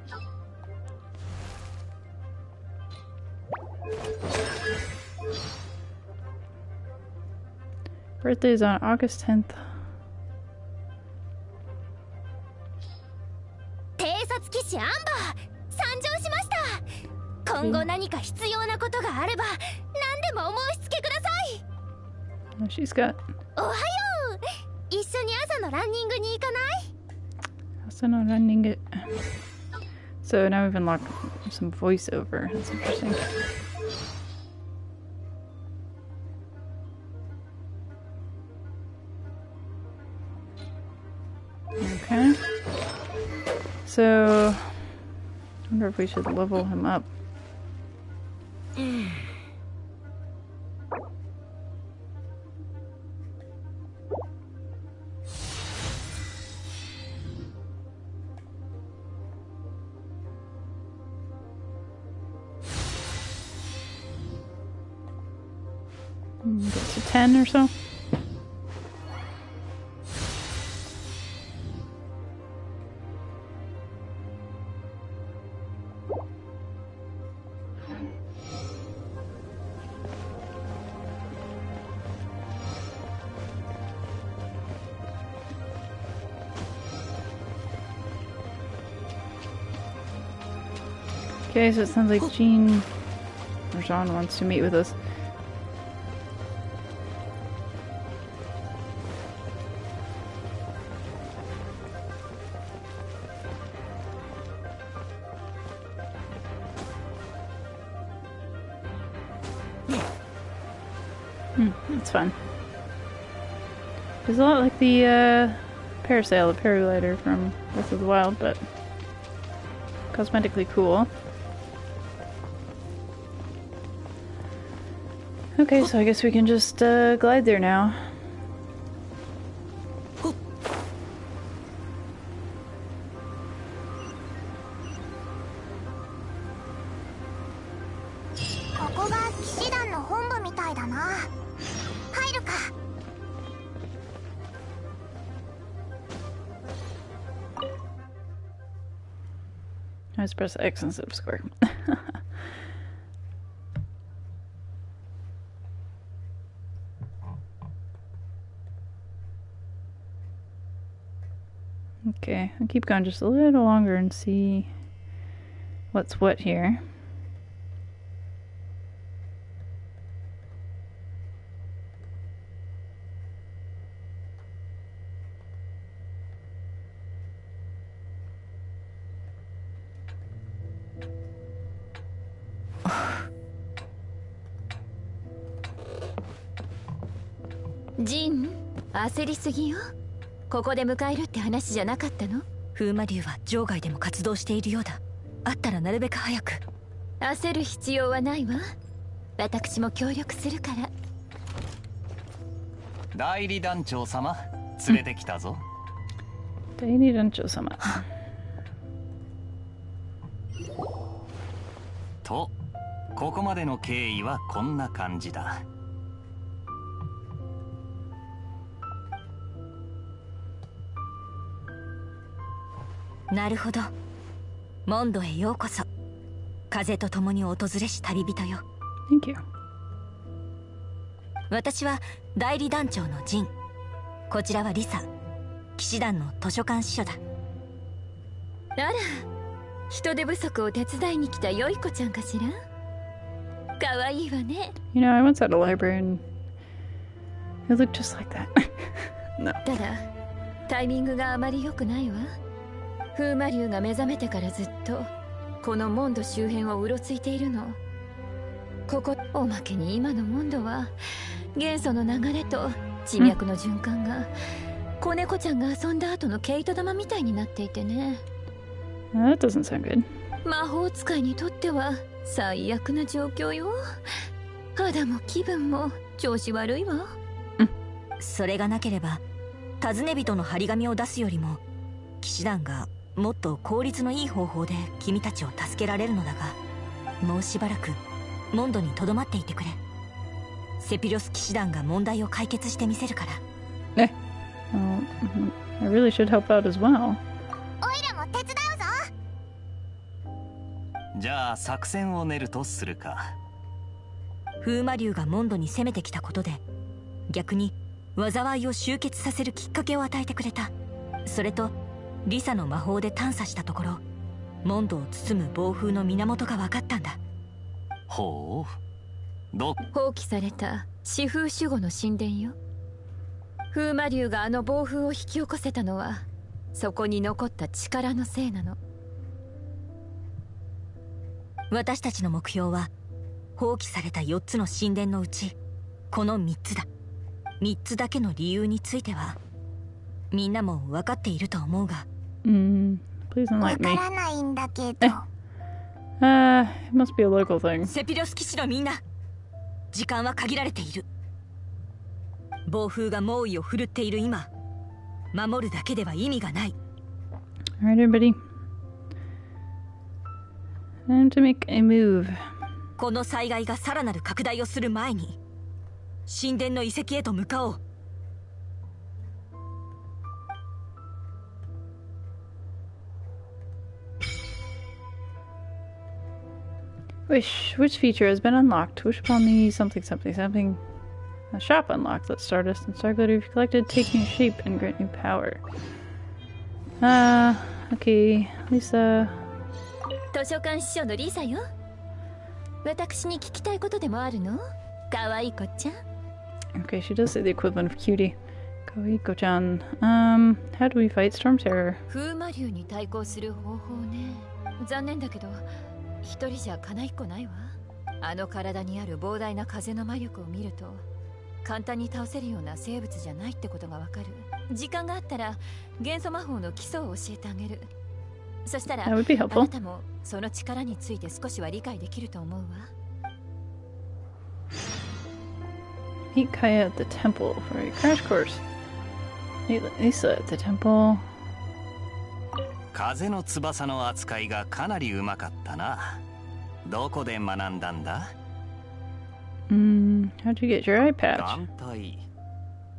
Birthday is on August 10th. 偵察騎士アンバー参上しました。今後何か必要なことがあれば何でもお申し付けください。 Oh, she's got. おはよう。一緒に朝のランニングに行かない？ Also no running it. So now we've unlocked some voiceover. That's interesting. Okay. So, I wonder if we should level him up. Get to 10 or so. Okay, so it sounds like Jean or Jean wants to meet with us. That's fun. It's a lot like the parasail, the paraglider from Breath of the Wild, but cosmetically cool. Okay, so I guess we can just glide there now. たいだな。入るか。I just press X instead of square. Okay, I'll keep going just a little longer and see what's what here. Jin, 焦りすぎよ。ここで迎えるって話じゃなかったの？風魔竜は場外でも活動しているようだ。あったらなるべく早く。焦る必要はないわ。私も協力するから。代理団長様、連れてきたぞ。代理団長様。と、ここまでの経緯はこんな感じだ。なるほど。モンドへようこそ。風と共に訪れし旅人よ。Thank you. 私は代理団長のジン。こちらはリサ、騎士団の図書館司書だ。あら、人手不足を手伝いに来た良い子ちゃんかしら。可愛いわね。You know, I once had a library and it looked just like that. No. ただ、タイミングがあまり良くないわ。風魔竜が目覚めてからずっとこのモンド周辺をうろついているの。ここ、おまけに今のモンドは元素の流れと地脈の循環が子猫ちゃんが遊んだ後の毛糸玉みたいになっていてね。That doesn't sound good. 魔法使いにとっては最悪な状況よ。肌も気分も調子悪いわ。それがなければ尋ね人の張り紙を出すよりも騎士団がもっと効率のいい方法で君たちを助けられるのだが、もうしばらくモンドにとどまっていてくれ。セピロス騎士団が問題を解決してみせるから。I really should help out as well. オイラも手伝うぞ。じゃあ作戦を練るとするか。風魔竜がモンドに攻めてきたことで逆に災いを集結させるきっかけを与えてくれた。それとリサの魔法で探査したところ、モンドを包む暴風の源が分かったんだ。ほう。放棄された四風守護の神殿よ。風魔竜があの暴風を引き起こせたのはそこに残った力のせいなの。私たちの目標は放棄された4つの神殿のうちこの3つだ。3つだけの理由についてはみんなも分かっていると思うが。Please don't わ like か me. らないんだけど。It must be a local thing. セピロス騎士のみんな、時間は限られている。暴風が猛威を振るっている今、守るだけでは意味がない。Alright, everybody. Time to make a move. この災害がさらなる拡大をする前に神殿の遺跡へと向かおう。Which feature has been unlocked? Wish upon me something. A shop unlocked. Let's start us. And star glitter you've collected. Take new shape and grant new power. Okay. Lisa. 図書館司書のリサよ。私に聞きたいことでもあるの？可愛い子ちゃん。Okay, she does say the equivalent of cutie. Koiko-chan. How do we fight Stormterror? 風魔竜に対抗する方法ね。残念だけど一人じゃかないっこないわ。あの体にある膨大な風の魔力を見ると簡単に倒せるような生物じゃないってことがわかる。時間があったら元素魔法の基礎を教えてあげる。そしたら That would be あ helpful. なたもその力について少しは理解できると思うわ。Meet Kaya at the temple for a crash course. Meet Lisa at the temple. 風の翼の扱いがかなりうまかったな。どこで学んだんだ？ How'd you get your eye patch? 眼帯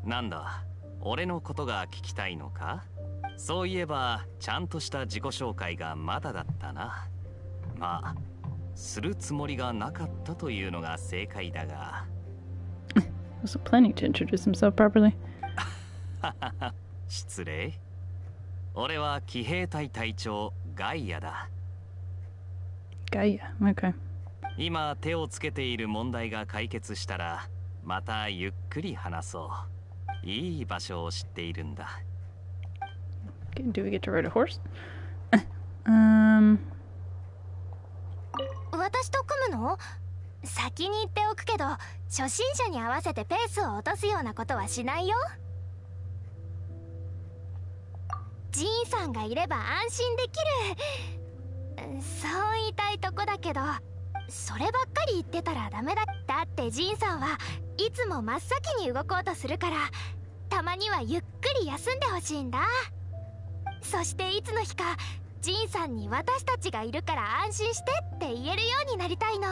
なんだ、俺のことが聞きたいのか？そういえばちゃんとした自己紹介がまだだったな。まあするつもりがなかったというのが正解だが。wasn't planning to introduce himself properly. 失礼。俺は騎兵隊隊長ガイアだ。Gaia, okay. 今手をつけている問題が解決したらまたゆっくり話そう。いい場所を知っているんだ。Do we get to ride a horse? 私と組むの？先に言っておくけど、初心者に合わせてペースを落とすようなことはしないよ。ジーンさんがいれば安心できる。そう言いたいとこだけど、そればっかり言ってたらダメだ。だってジーンさんはいつも真っ先に動こうとするから、たまにはゆっくり休んでほしいんだ。そしていつの日かジーンさんに私たちがいるから安心してって言えるようになりたいの。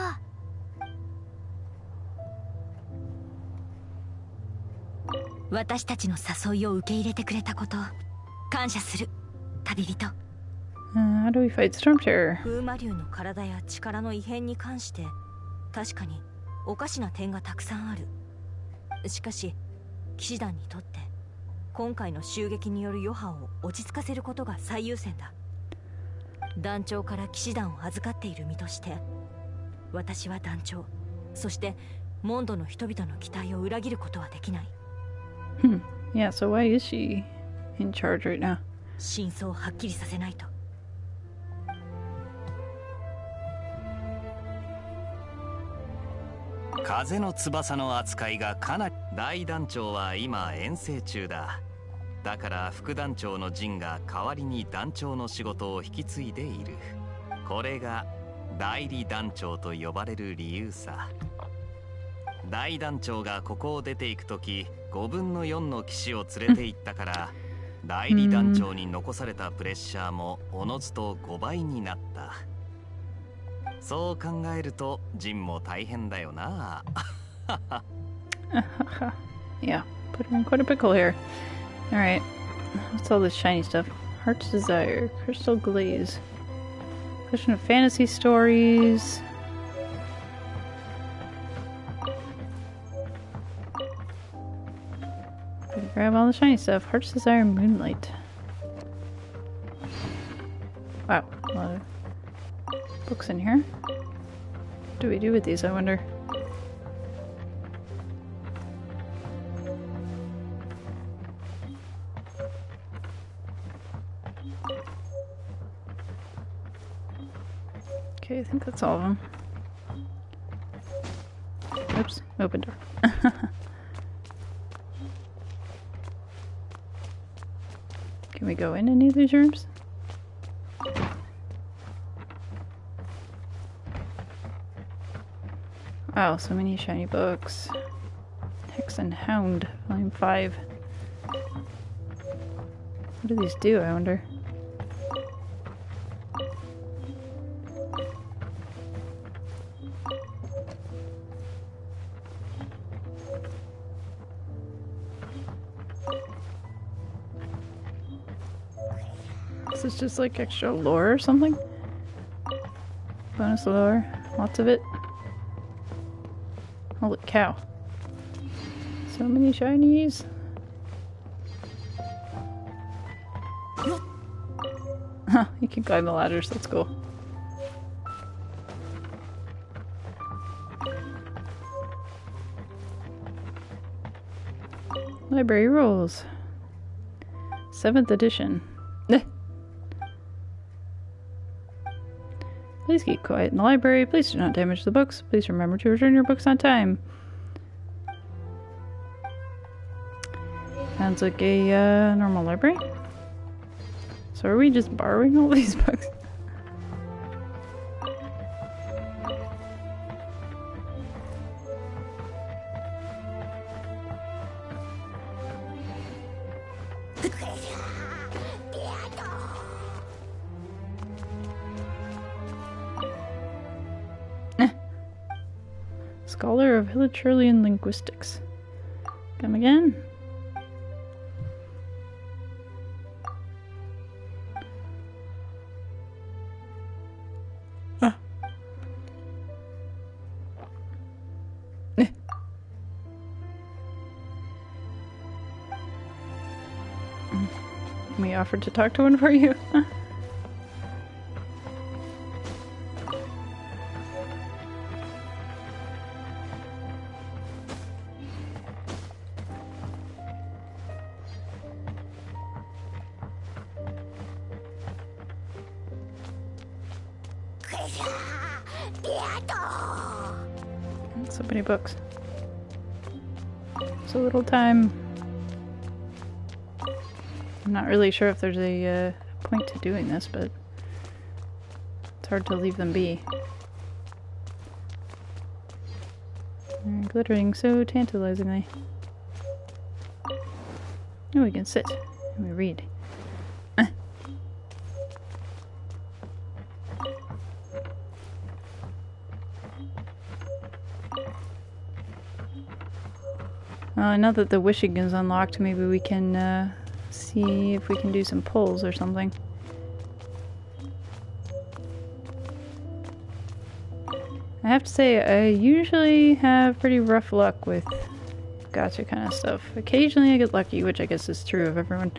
私たちの誘いを受け入れてくれたこと感謝する旅人。How do we fight Stormterror? 風魔竜の体や力の異変に関して確かにおかしな点がたくさんある。しかし騎士団にとって今回の襲撃による余波を落ち着かせることが最優先だ。団長から騎士団を預かっている身として私は団長、そしてモンドの人々の期待を裏切ることはできない。Yeah, so why is she in charge right now? 真相をはっきりさせないと。風の翼の扱いがかなり。大団長は今遠征中だ。だから副団長のジンが代わりに団長の仕事を引き継いでいる。これが代理団長と呼ばれる理由さ。大団長がここを出ていくとき5分の4の騎士を連れて行ったから代理団長に残されたプレッシャーもおのずと5倍になった。そう考えるとジンも大変だよな。Yeah, put her in quite a pickle here. Alright, what's all this shiny stuff? Heart's Desire, Crystal Glaze, Collection of Fantasy Stories. Gotta grab all the shiny stuff. Heart's Desire, Moonlight. Wow, a lot of books in here. What do we do with these, I wonder? Okay, I think that's all of them. Oops, open door. Can we go in any of these rooms? Wow, so many shiny books. Hex and Hound, Volume 5. What do these do, I wonder? This is just like extra lore or something? Bonus lore, lots of it. Holy cow. So many shinies. Huh, you can climb the ladders, that's cool. Library rules. 7th edition. Please keep quiet in the library. Please do not damage the books. Please remember to return your books on time. Sounds like a normal library. So are we just borrowing all these books? Scholar of Hilichurlian linguistics. Come again? We offered to talk to one for you. So many books. So little time. I'm not really sure if there's a point to doing this, but it's hard to leave them be. They're glittering so tantalizingly. Oh, we can sit and we read. Now that the wishing is unlocked, maybe we can see if we can do some pulls or something. I have to say, I usually have pretty rough luck with gacha kind of stuff. Occasionally I get lucky, which I guess is true of everyone.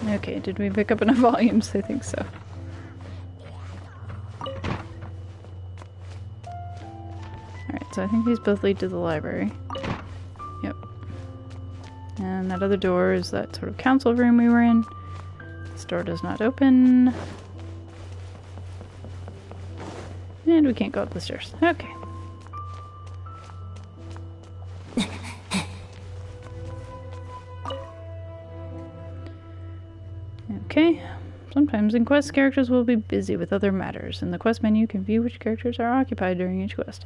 Okay, did we pick up enough volumes? I think so. So I think these both lead to the library. Yep. And that other door is that sort of council room we were in. This door does not open. And we can't go up the stairs. Okay. Okay. Sometimes in quests, characters will be busy with other matters. In the quest menu, you can view which characters are occupied during each quest.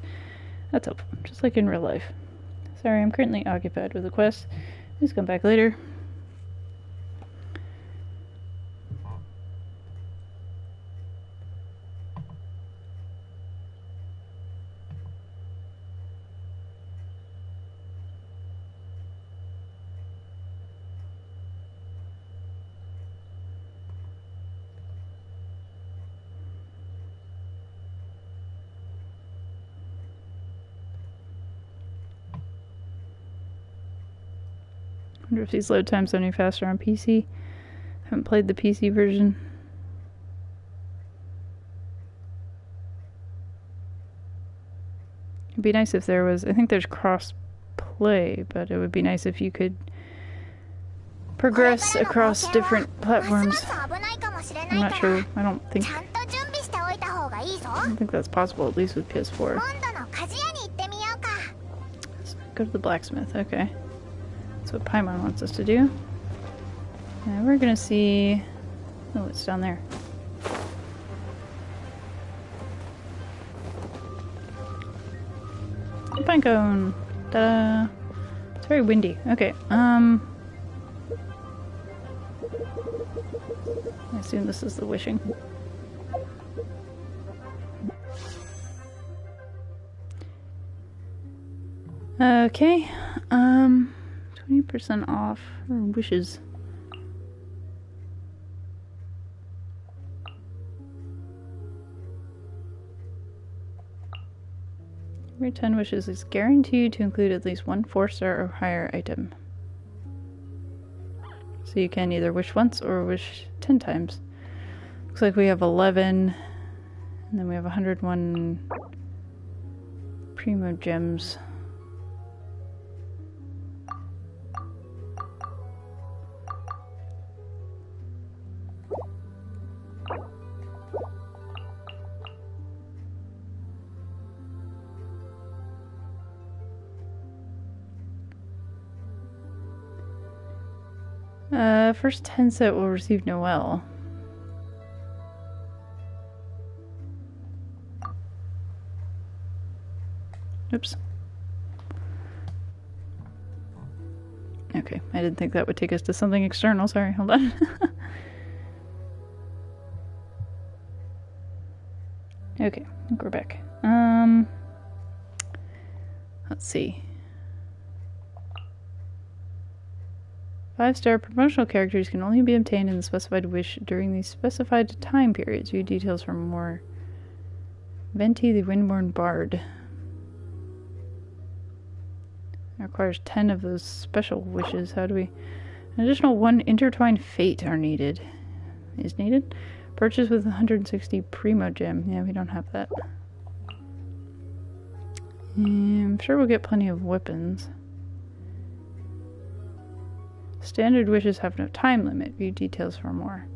That's helpful, just like in real life. Sorry, I'm currently occupied with a quest. Please come back later. I wonder if these load times are any faster on PC. Haven't played the PC version. It'd be nice if there was, I think there's cross play, but it would be nice if you could progress across different platforms. I'm not sure. I don't think that's possible, at least with PS4. Let's go to the blacksmith. Okay. That's what Paimon wants us to do. And we're gonna see... Oh, it's down there. Pinecone! Ta-da! It's very windy. Okay, I assume this is the wishing. Okay, 20% off or wishes. Every 10 wishes is guaranteed to include at least one 4-star or higher item. So you can either wish once or wish 10 times. Looks like we have 11, and then we have 101 primo gems. First 10 set will receive Noel. Oops. Okay, I didn't think that would take us to something external. Sorry, hold on. Okay, I think we're back. Let's see. 5-star promotional characters can only be obtained in the specified wish during the specified time periods. View details for more. Venti, the Windborn Bard. It requires 10 of those special wishes. How do we... An additional 1 intertwined fate are needed. Is needed? Purchase with 160 Primo Gem. Yeah, we don't have that. I'm sure we'll get plenty of weapons. Standard wishes have no time limit. View details for more.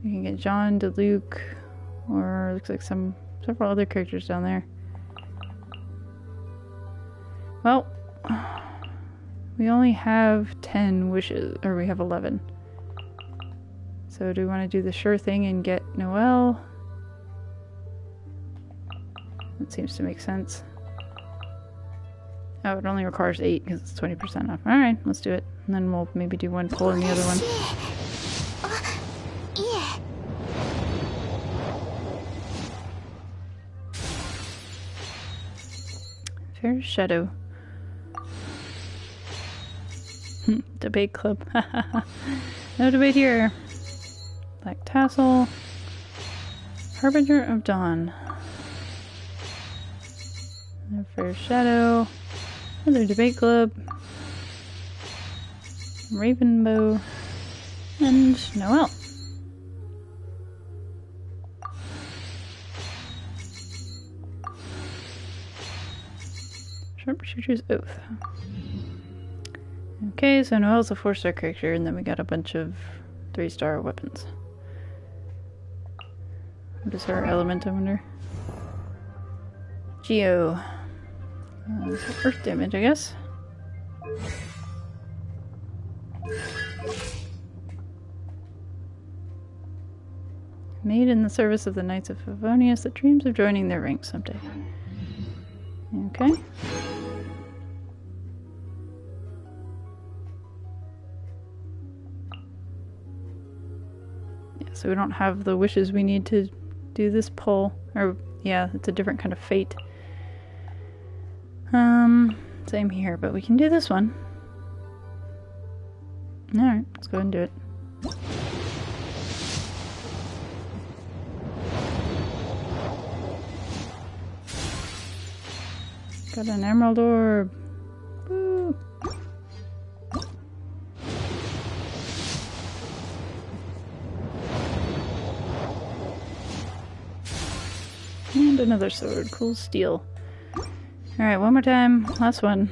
You can get John, DeLuke, or looks like several other characters down there. Well, we only have 10 wishes, or we have 11. So do we want to do the sure thing and get Noelle? That seems to make sense. Oh, it only requires 8 because it's 20% off. Alright, let's do it. And then we'll maybe do one pull and the other one. Fair Shadow. Debate club. No debate here. Black Tassel. Harbinger of Dawn. Fair Shadow. Another debate club. Ravenbow. And Noelle. Sharpshooter's Oath. Okay, so Noelle's a 4-star character, and then we got a bunch of 3-star weapons. What is her element, I wonder? Geo. Earth damage, I guess. Made in the service of the Knights of Favonius that dreams of joining their ranks someday. Okay. Yeah, so we don't have the wishes we need to do this pull. Or, yeah, it's a different kind of fate. Same here, but we can do this one. Alright, let's go ahead and do it. Got an emerald orb. Woo! And another sword. Cool steel. Alright, one more time. Last one.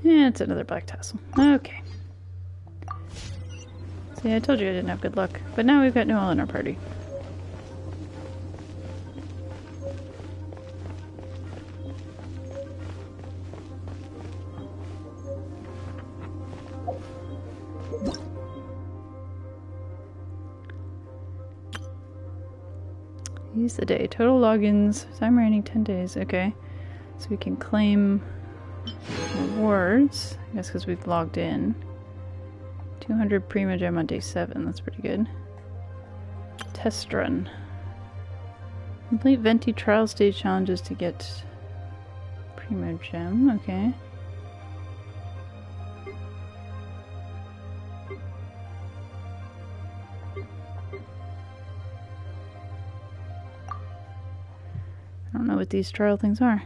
Yeah, it's another black tassel. Okay. See, I told you I didn't have good luck. But now we've got Noelle in our party. Use the day. Total logins. Time remaining 10 days. Okay. So we can claim rewards. I guess because we've logged in. 200 Primo Gem on day 7. That's pretty good. Test run. Complete Venti trial stage challenges to get Primo Gem. Okay. I don't know what these trial things are.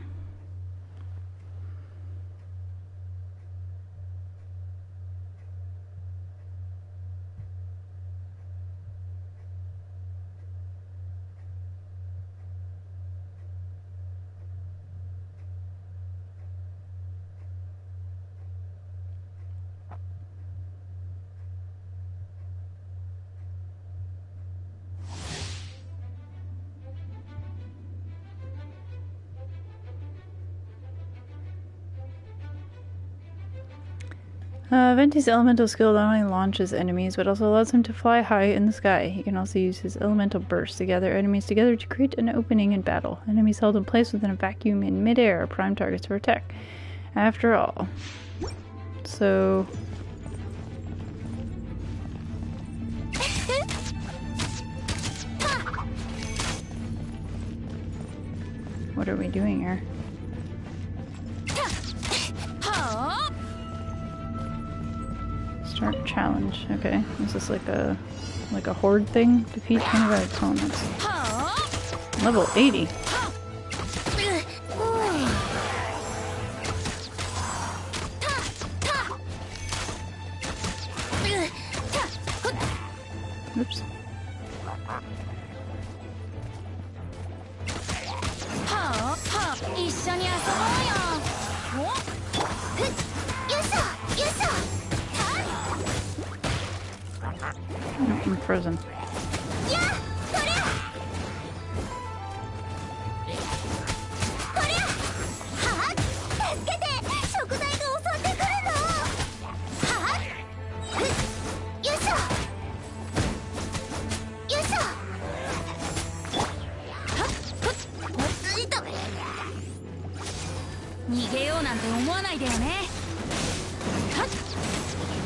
Venti's elemental skill not only launches enemies, but also allows him to fly high in the sky. He can also use his elemental burst to gather enemies together to create an opening in battle. Enemies held in place within a vacuum in midair are prime targets for attack. After all. So... what are we doing here? Start challenge. Okay. Is this like a horde thing? Defeat 25 opponents. Level 80. Oops. No, I'm frozen.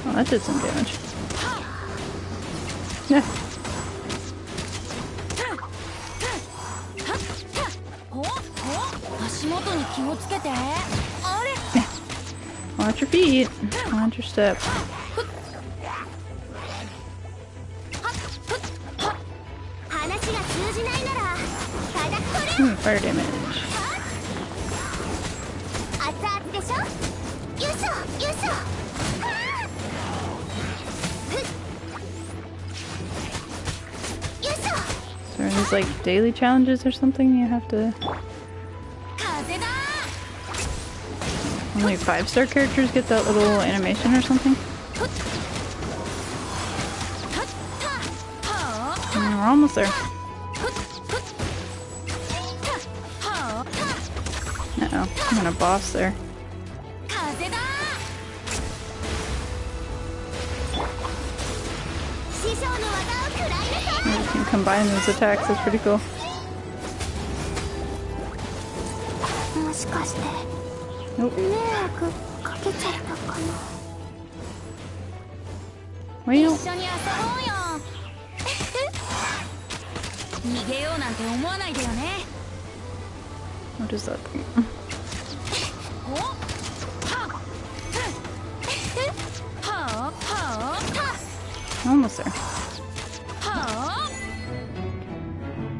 Oh, that did some damage. Yeah. Watch your feet. Watch your step. Fire damage. So are these like daily challenges or something you have to... only 5-star characters get that little animation or something? And we're almost there. Uh-oh, I'm gonna boss there. You can combine those attacks, that's pretty cool. Nope. Well. What is that thing? Almost there.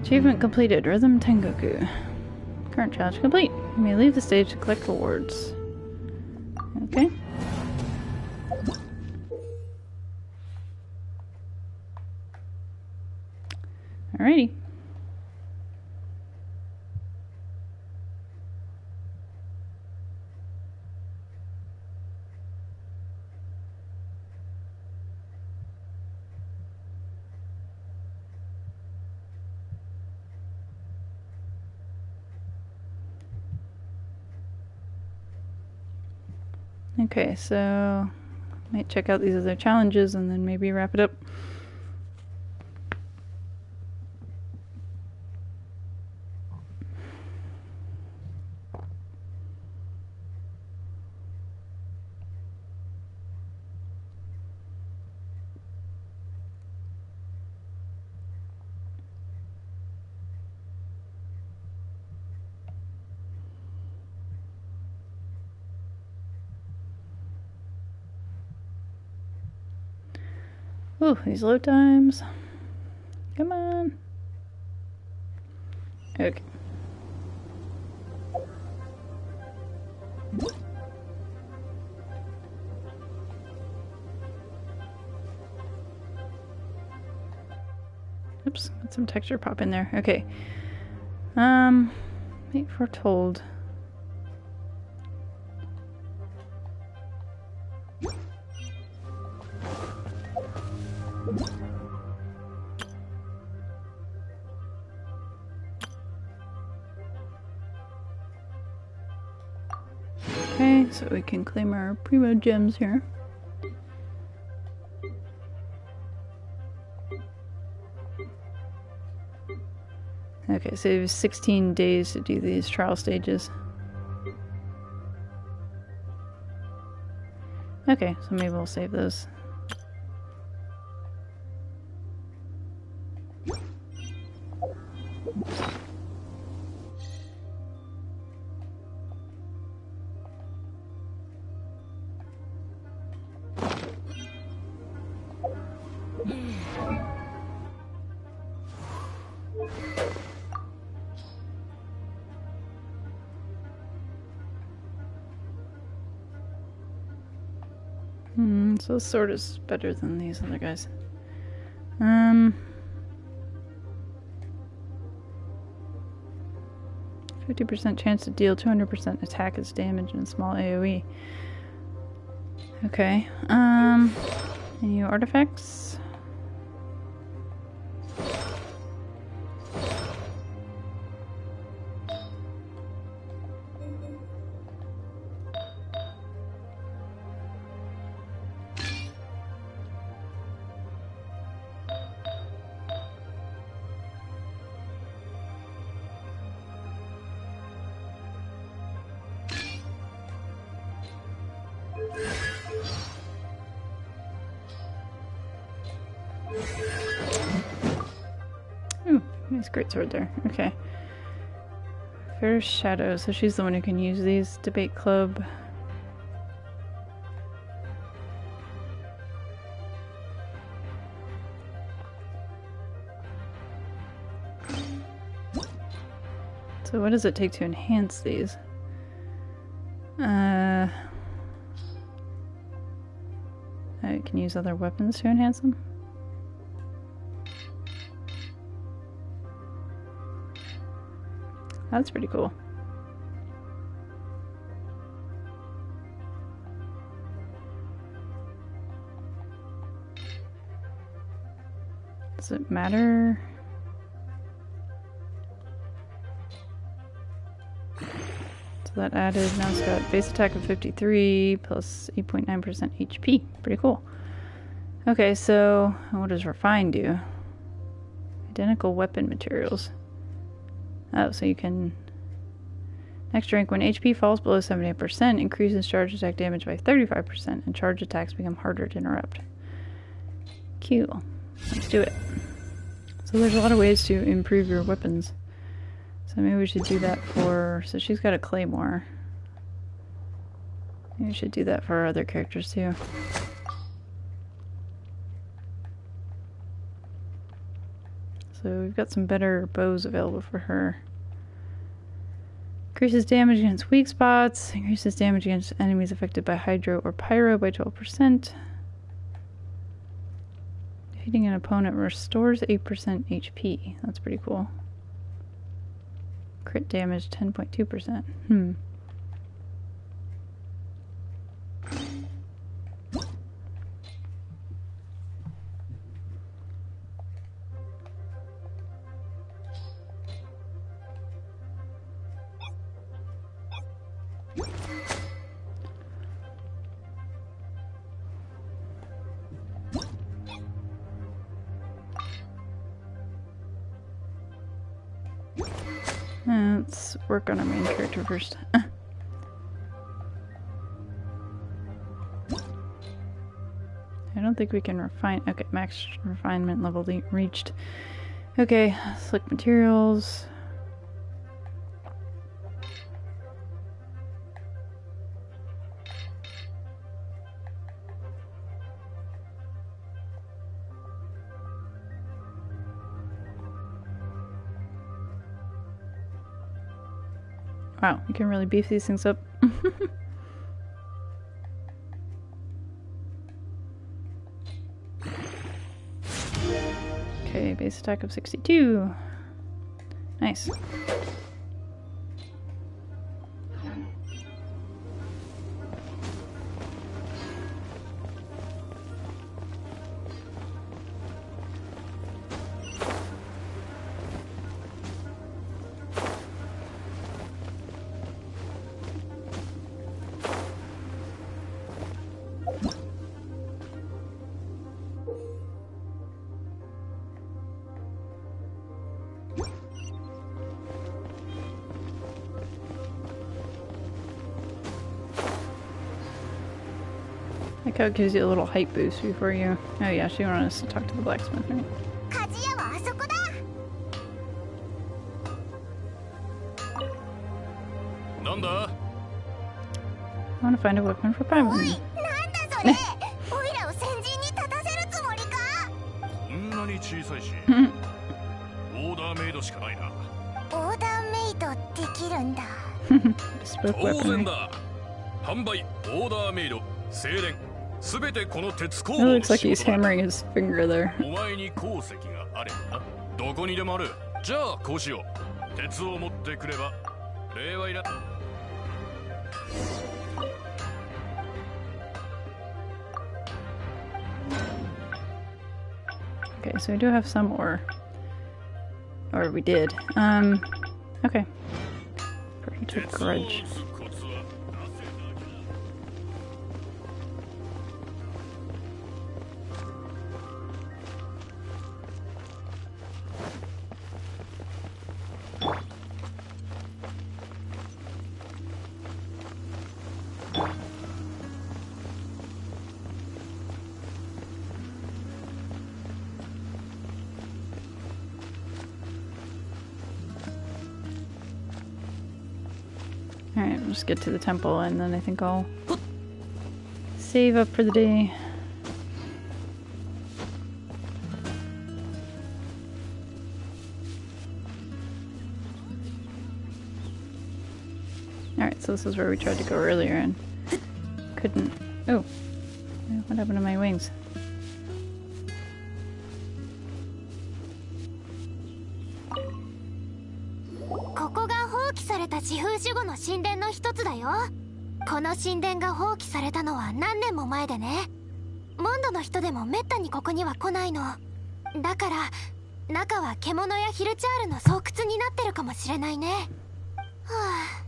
Achievement completed. Rhythm Tengoku. Current challenge complete. You may leave the stage to collect rewards. Okay. Alrighty. Okay, so might check out these other challenges and then maybe wrap it up. Ooh, these load times. Come on. Okay. Oops, got some texture pop in there. Okay. Wait, foretold. Okay, so we can claim our primo gems here. Okay, so it was 16 days to do these trial stages. Okay, so maybe we'll save those. So this sword is better than these other guys. 50% chance to deal 200% attack as damage and small AoE. Okay. Any artifacts? Ooh, nice great sword there. Okay. Fair Shadow, so she's the one who can use these. Debate Club. So what does it take to enhance these? I can use other weapons to enhance them. That's pretty cool. Does it matter? So that added, now it's got base attack of 53 plus 8.9% HP. Pretty cool. Okay, so what does Refine do? Identical weapon materials. Oh, so you can... Next rank, when HP falls below 78%, increases charge attack damage by 35%, and charge attacks become harder to interrupt. Cool. Let's do it. So there's a lot of ways to improve your weapons. So maybe we should do that for... So she's got a claymore. Maybe we should do that for our other characters too. So we've got some better bows available for her. Increases damage against weak spots. Increases damage against enemies affected by Hydro or Pyro by 12%. Defeating an opponent restores 8% HP. That's pretty cool. Crit damage 10.2%. Let's work on our main character first. I don't think we can refine. Okay, max refinement level reached. Okay, slick materials. Wow, you can really beef these things up. Okay, base attack of 62. Nice. Like how it gives you a little height boost before you... Oh yeah, she wanted us to talk to the blacksmith, right? 鍛冶屋はあそこだ。 なんだ I want to find a weapon for Paimon. おい、なんだそれ。オイラを先陣に立たせるつもりか。こんなに小さいしオーダーメイドしかないな。オーダーメイドできるんだ。Bespoke 当 weapon. 然だ。販売、オーダーメイド、精錬、すべてこの鉄工 It 房の looks like 仕 he's 事だ。 hammering his finger there. お前に鉱石があればな。どこにでもある。じゃあこうしよう。鉄を持ってくれば礼はいら。 Okay, so we do have some ore. Or we did. Okay. Pretty grudge. Alright, we'll just get to the temple and then I think I'll save up for the day. Alright, so this is where we tried to go earlier and couldn't. Oh, what happened to my wings? This この神殿が放棄されたのは何年も前でね。モンドの人でもめったにここには来ないの。だから中は獣やヒルチャールの巣窟になってるかもしれないね。はあ、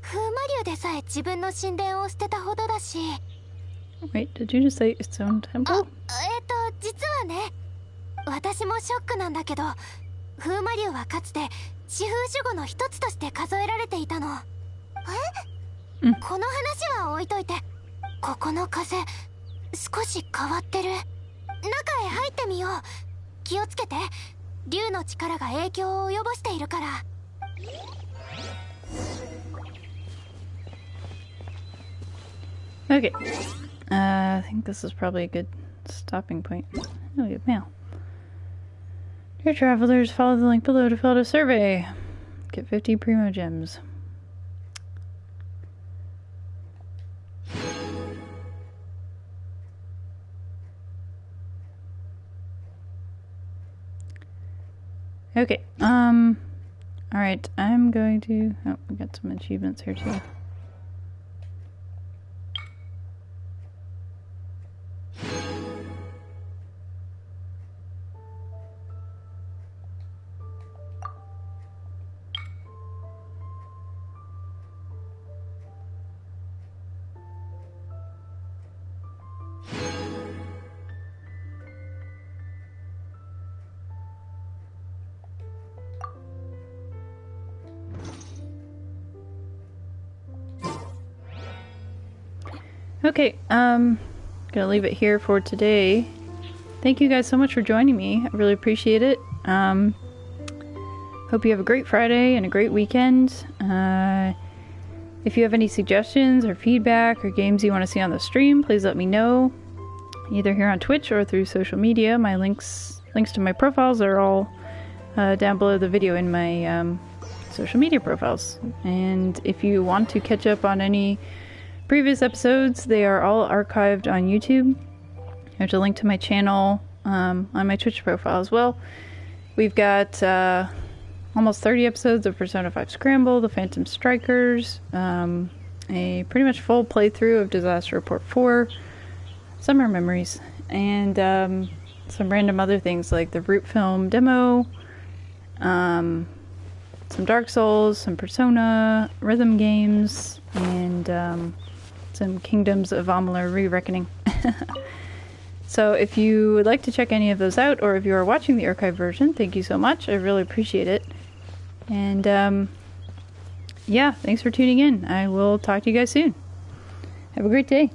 風魔竜でさえ自分の神殿を捨てたほどだし。Wait, did you just say its own temple? 実はね、私もショックなんだけど、風魔竜はかつて四風守護の一つとして数えられていたの。この話は置いといて、ここの風少し変わってる。中へ入ってみよう。気をつけて、竜の力が影響を及ぼしているから。Okay. I think this is probably a good stopping point. Oh, we have mail. Dear travelers, follow the link below to fill out a survey. Get 50 primo gems. Okay, alright, I'm going to... Oh, we got some achievements here too. Okay, gonna leave it here for today. Thank you guys so much for joining me. I really appreciate it. Hope you have a great Friday and a great weekend. If you have any suggestions or feedback or games you want to see on the stream, please let me know. Either here on Twitch or through social media. My links to my profiles are all down below the video in my social media profiles. And if you want to catch up on any previous episodes, they are all archived on YouTube. There's a link to my channel on my Twitch profile as well. We've got almost 30 episodes of Persona 5 Scramble, The Phantom Strikers, a pretty much full playthrough of Disaster Report 4, Summer Memories, and some random other things like the Root Film demo, some Dark Souls, some Persona rhythm games, and some Kingdoms of Amalur Re-Reckoning. So if you would like to check any of those out, or if you are watching the archive version, thank you so much. I really appreciate it. And yeah, thanks for tuning in. I will talk to you guys soon. Have a great day.